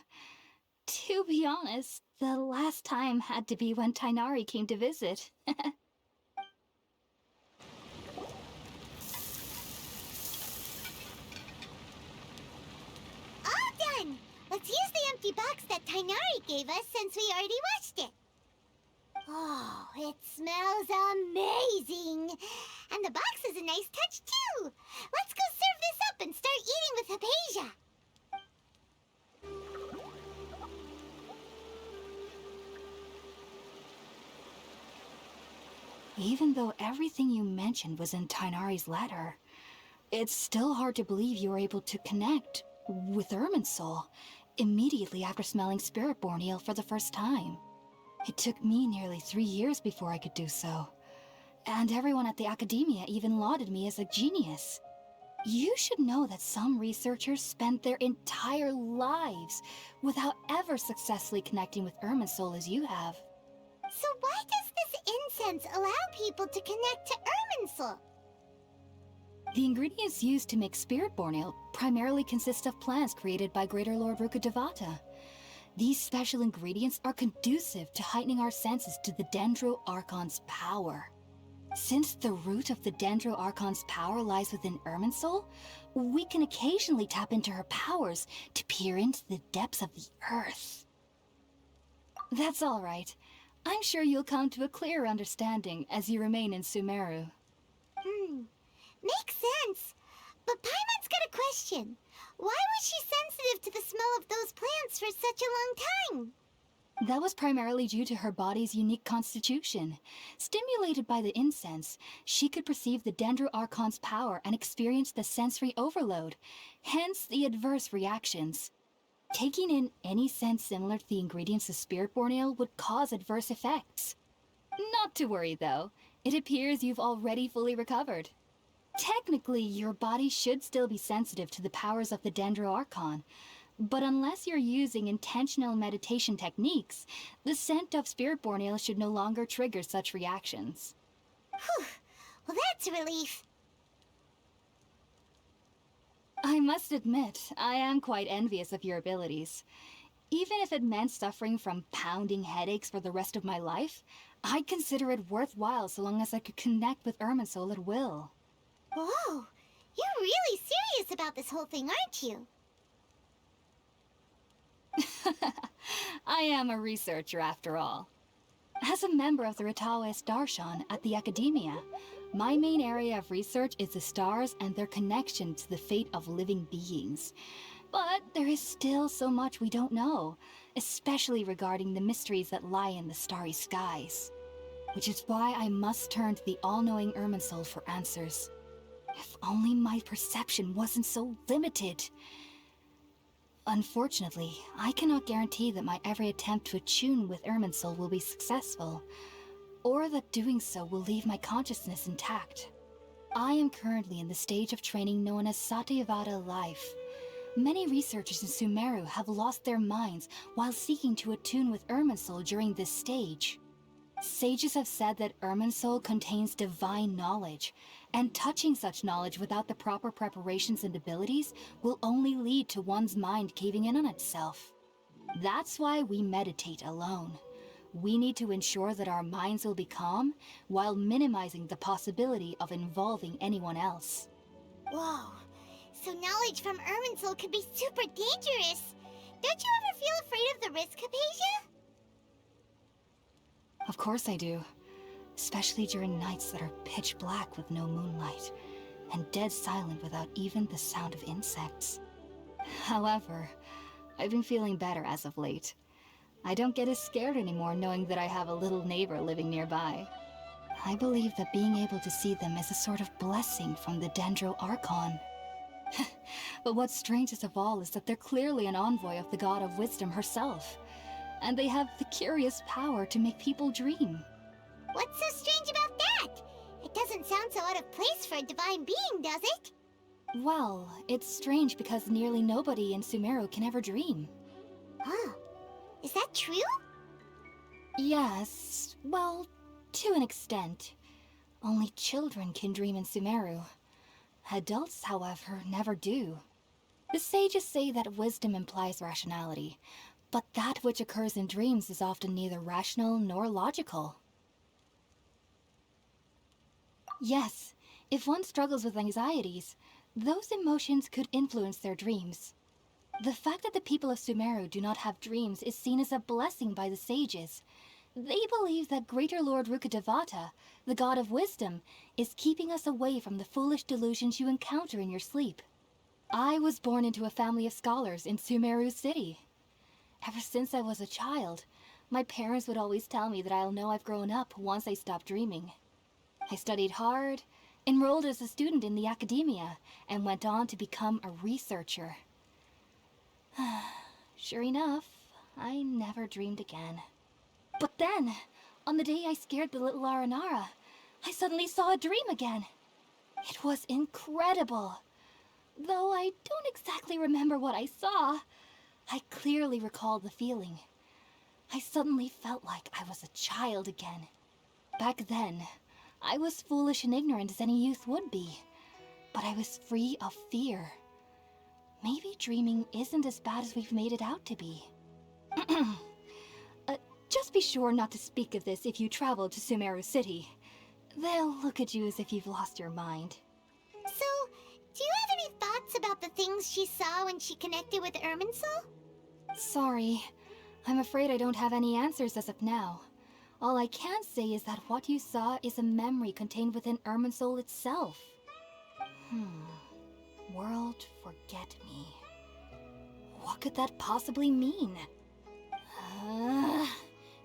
To be honest, the last time had to be when Tainari came to visit. All done! Let's use the empty box that Tainari gave us since we already washed it. Oh, it smells amazing! And the box is a nice touch, too! Let's go serve this up and start eating with Hypatia! Even though everything you mentioned was in Tainari's letter, it's still hard to believe you were able to connect with Irminsul immediately after smelling Spiritborn Ale for the first time. It took me nearly 3 years before I could do so. And everyone at the Academia even lauded me as a genius. You should know that some researchers spend their entire lives without ever successfully connecting with Irminsul as you have. So why does this incense allow people to connect to Irminsul? The ingredients used to make Spiritborn Ale primarily consist of plants created by Greater Lord Rukkhadevata. These special ingredients are conducive to heightening our senses to the Dendro Archon's power. Since the root of the Dendro Archon's power lies within Irminsul, we can occasionally tap into her powers to peer into the depths of the earth. That's all right. I'm sure you'll come to a clearer understanding as you remain in Sumeru. Makes sense. But Paimon's got a question. Why was she sensitive to the smell of those plants for such a long time? That was primarily due to her body's unique constitution. Stimulated by the incense, she could perceive the Dendro Archon's power and experience the sensory overload, hence the adverse reactions. Taking in any scent similar to the ingredients of Spiritborn Ale would cause adverse effects. Not to worry, though. It appears you've already fully recovered. Technically, your body should still be sensitive to the powers of the Dendro Archon, but unless you're using intentional meditation techniques, the scent of Spiritborn Ale should no longer trigger such reactions. Whew. Well, that's a relief. I must admit, I am quite envious of your abilities. Even if it meant suffering from pounding headaches for the rest of my life, I'd consider it worthwhile so long as I could connect with Irminsul at will. Whoa, you're really serious about this whole thing, aren't you? I am a researcher after all. As a member of the Ritaoist Darshan at the Academia, my main area of research is the stars and their connection to the fate of living beings. But there is still so much we don't know, especially regarding the mysteries that lie in the starry skies. Which is why I must turn to the all-knowing Irminsul for answers. If only my perception wasn't so limited. Unfortunately, I cannot guarantee that my every attempt to attune with Irminsul will be successful, or that doing so will leave my consciousness intact. I am currently in the stage of training known as Satyavada life. Many researchers in Sumeru have lost their minds while seeking to attune with Irminsul during this stage. Sages have said that Irminsul contains divine knowledge, and touching such knowledge without the proper preparations and abilities will only lead to one's mind caving in on itself. That's why we meditate alone. We need to ensure that our minds will be calm while minimizing the possibility of involving anyone else. Whoa, so knowledge from Irminsul could be super dangerous. Don't you ever feel afraid of the risk, Hypatia? Of course I do. Especially during nights that are pitch black with no moonlight, and dead silent without even the sound of insects. However, I've been feeling better as of late. I don't get as scared anymore knowing that I have a little neighbor living nearby. I believe that being able to see them is a sort of blessing from the Dendro Archon. But what's strangest of all is that they're clearly an envoy of the God of Wisdom herself, and they have the curious power to make people dream. What's so strange about that? of place for a divine being, does it? Well, it's strange because nearly nobody in Sumeru can ever dream. Oh, is that true? Yes, well, to an extent. Only children can dream in Sumeru. Adults, however, never do. The sages say that wisdom implies rationality, but that which occurs in dreams is often neither rational nor logical. Yes, if one struggles with anxieties, those emotions could influence their dreams. The fact that the people of Sumeru do not have dreams is seen as a blessing by the sages. They believe that Greater Lord Rukkhadevata, the god of wisdom, is keeping us away from the foolish delusions you encounter in your sleep. I was born into a family of scholars in Sumeru City. Ever since I was a child, my parents would always tell me that I'll know I've grown up once I stop dreaming. I studied hard, enrolled as a student in the academia, and went on to become a researcher. Sure enough, I never dreamed again. But then, on the day I scared the little Aranara, I suddenly saw a dream again. It was incredible. Though I don't exactly remember what I saw, I clearly recall the feeling. I suddenly felt like I was a child again. Back then, I was foolish and ignorant as any youth would be, but I was free of fear. Maybe dreaming isn't as bad as we've made it out to be. Just be sure not to speak of this if you travel to Sumeru City. They'll look at you as if you've lost your mind. So, do you have any thoughts about the things she saw when she connected with Irminsul? Sorry, I'm afraid I don't have any answers as of now. All I can say is that what you saw is a memory contained within Irminsul itself. World forget me. What could that possibly mean?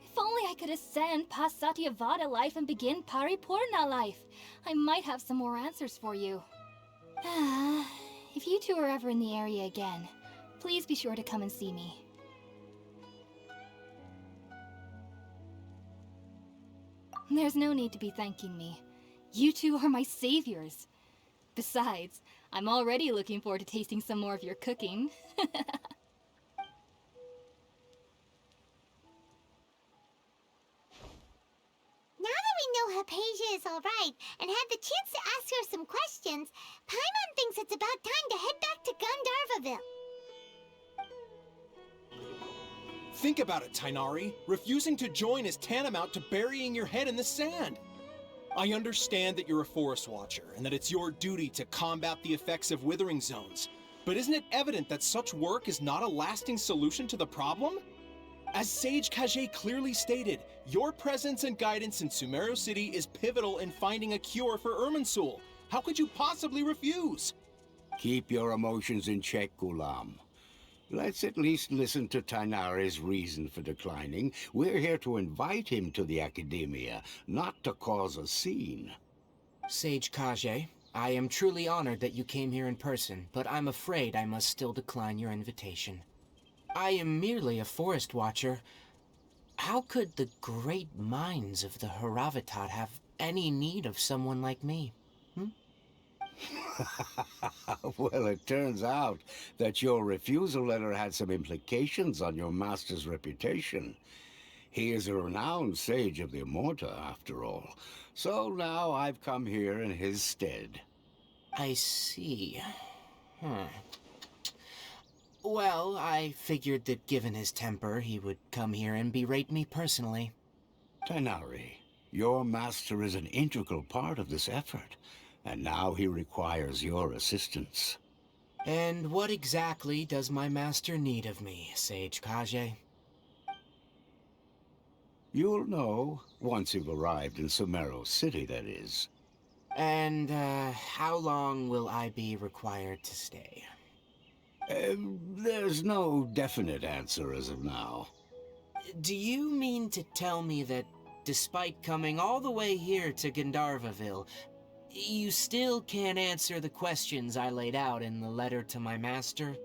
If only I could ascend past Satyavada life and begin Paripurna life, I might have some more answers for you. If you two are ever in the area again, please be sure to come and see me. There's no need to be thanking me. You two are my saviors. Besides, I'm already looking forward to tasting some more of your cooking. Now that we know Hypatia is alright and had the chance to ask her some questions, Paimon thinks it's about time to head back to Gandharvaville. Think about it, Tighnari. Refusing to join is tantamount to burying your head in the sand. I understand that you're a forest watcher and that it's your duty to combat the effects of withering zones. But isn't it evident that such work is not a lasting solution to the problem? As Sage Kage clearly stated, your presence and guidance in Sumeru City is pivotal in finding a cure for Irminsul. How could you possibly refuse? Keep your emotions in check, Ghulam. Let's at least listen to Tighnari's reason for declining. We're here to invite him to the Academia, not to cause a scene. Sage Kage, I am truly honored that you came here in person, but I'm afraid I must still decline your invitation. I am merely a forest watcher. How could the great minds of the Haravatat have any need of someone like me? Well, it turns out that your refusal letter had some implications on your master's reputation. He is a renowned sage of the Immorta, after all. So now I've come here in his stead. I see. Well, I figured that given his temper, he would come here and berate me personally. Tighnari, your master is an integral part of this effort, and now he requires your assistance. And what exactly does my master need of me, Sage Kage? You'll know, once you've arrived in Sumeru City, that is. And, how long will I be required to stay? There's no definite answer as of now. Do you mean to tell me that, despite coming all the way here to Gandharvaville, you still can't answer the questions I laid out in the letter to my master?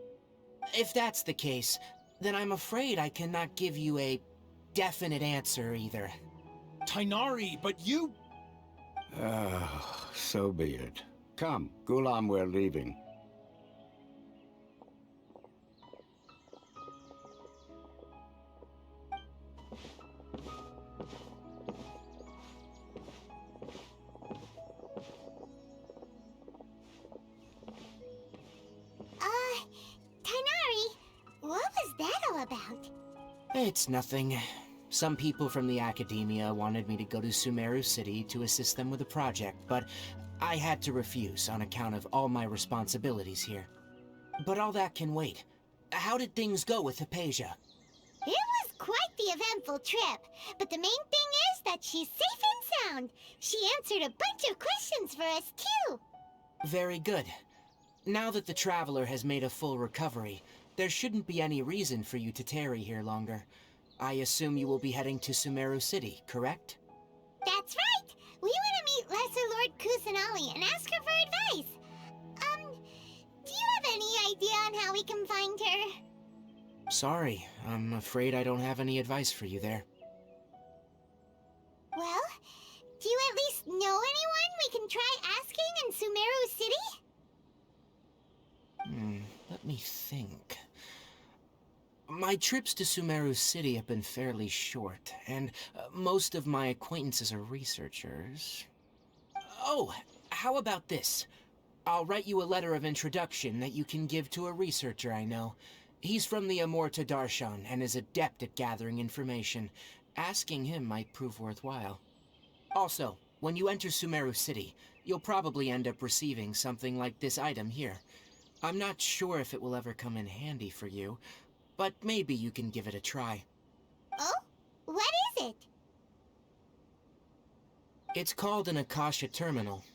If that's the case, then I'm afraid I cannot give you a definite answer either. Tighnari, but you... So be it. Come, Gulam, we're leaving. Tainari, what was that all about? It's nothing. Some people from the academia wanted me to go to Sumeru City to assist them with a project, but I had to refuse on account of all my responsibilities here. But all that can wait. How did things go with Hypatia? It was quite the eventful trip, but the main thing is that she's safe and sound. She answered a bunch of questions for us, too. Very good. Now that the Traveler has made a full recovery, there shouldn't be any reason for you to tarry here longer. I assume you will be heading to Sumeru City, correct? That's right! We want to meet Lesser Lord Kusanali and ask her for advice. Do you have any idea on how we can find her? Sorry, I'm afraid I don't have any advice for you there. Well, do you at least know anyone we can try asking in Sumeru City? Let me think. My trips to Sumeru City have been fairly short, and most of my acquaintances are researchers. Oh, how about this? I'll write you a letter of introduction that you can give to a researcher I know. He's from the Amorta Darshan and is adept at gathering information. Asking him might prove worthwhile. Also, when you enter Sumeru City, you'll probably end up receiving something like this item here. I'm not sure if it will ever come in handy for you, but maybe you can give it a try. Oh? What is it? It's called an Akasha Terminal.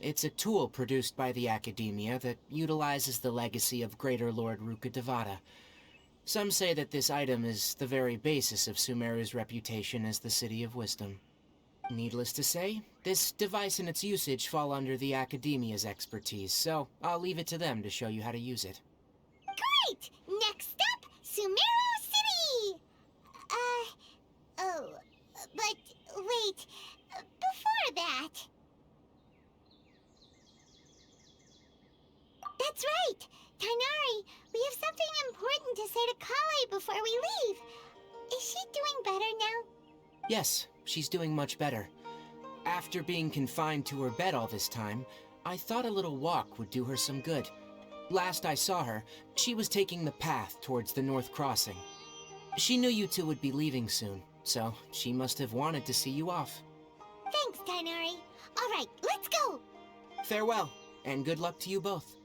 It's a tool produced by the Academia that utilizes the legacy of Greater Lord Rukkhadevata. Some say that this item is the very basis of Sumeru's reputation as the City of Wisdom. Needless to say, this device and its usage fall under the Academia's expertise, so I'll leave it to them to show you how to use it. Great! Next up, Sumeru City! But wait, before that... That's right! Tainari, we have something important to say to Kale before we leave. Is she doing better now? Yes, she's doing much better. After being confined to her bed all this time, I thought a little walk would do her some good. Last I saw her, she was taking the path towards the North Crossing. She knew you two would be leaving soon, so she must have wanted to see you off. Thanks, Tainari. All right, let's go! Farewell, and good luck to you both.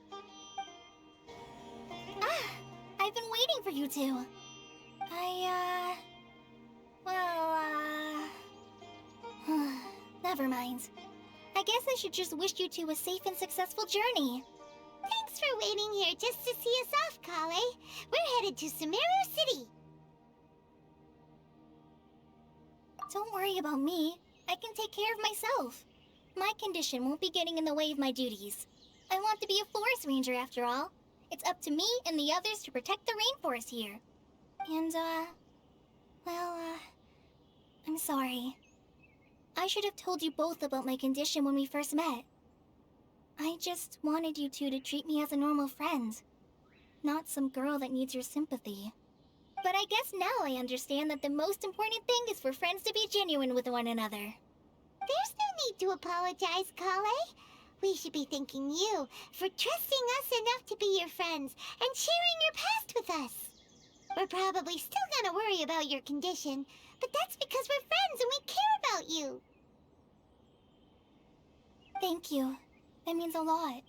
I've been waiting for you two. Never mind. I guess I should just wish you two a safe and successful journey. Thanks for waiting here just to see us off, Kale. We're headed to Sumeru City. Don't worry about me. I can take care of myself. My condition won't be getting in the way of my duties. I want to be a forest ranger after all. It's up to me and the others to protect the rainforest here. And, I'm sorry. I should have told you both about my condition when we first met. I just wanted you two to treat me as a normal friend, not some girl that needs your sympathy. But I guess now I understand that the most important thing is for friends to be genuine with one another. There's no need to apologize, Kale. We should be thanking you for trusting us enough to be your friends and sharing your past with us. We're probably still gonna worry about your condition, but that's because we're friends and we care about you. Thank you. That means a lot.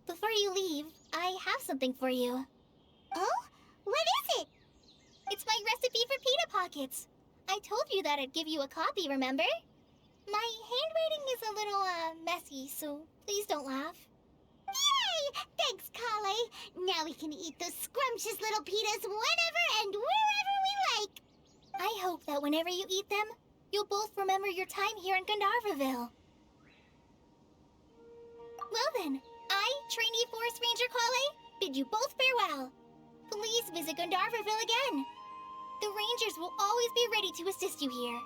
Before you leave, I have something for you. Oh? What is it? It's my recipe for pita pockets. I told you that I'd give you a copy, remember? My handwriting is a little, messy, so please don't laugh. Yay! Thanks, Kale. Now we can eat those scrumptious little pitas whenever and wherever we like. I hope that whenever you eat them, you'll both remember your time here in Gandharvaville. Well then, I, trainee Forest Ranger Kale, bid you both farewell. Please visit Gandharvaville again. The Rangers will always be ready to assist you here.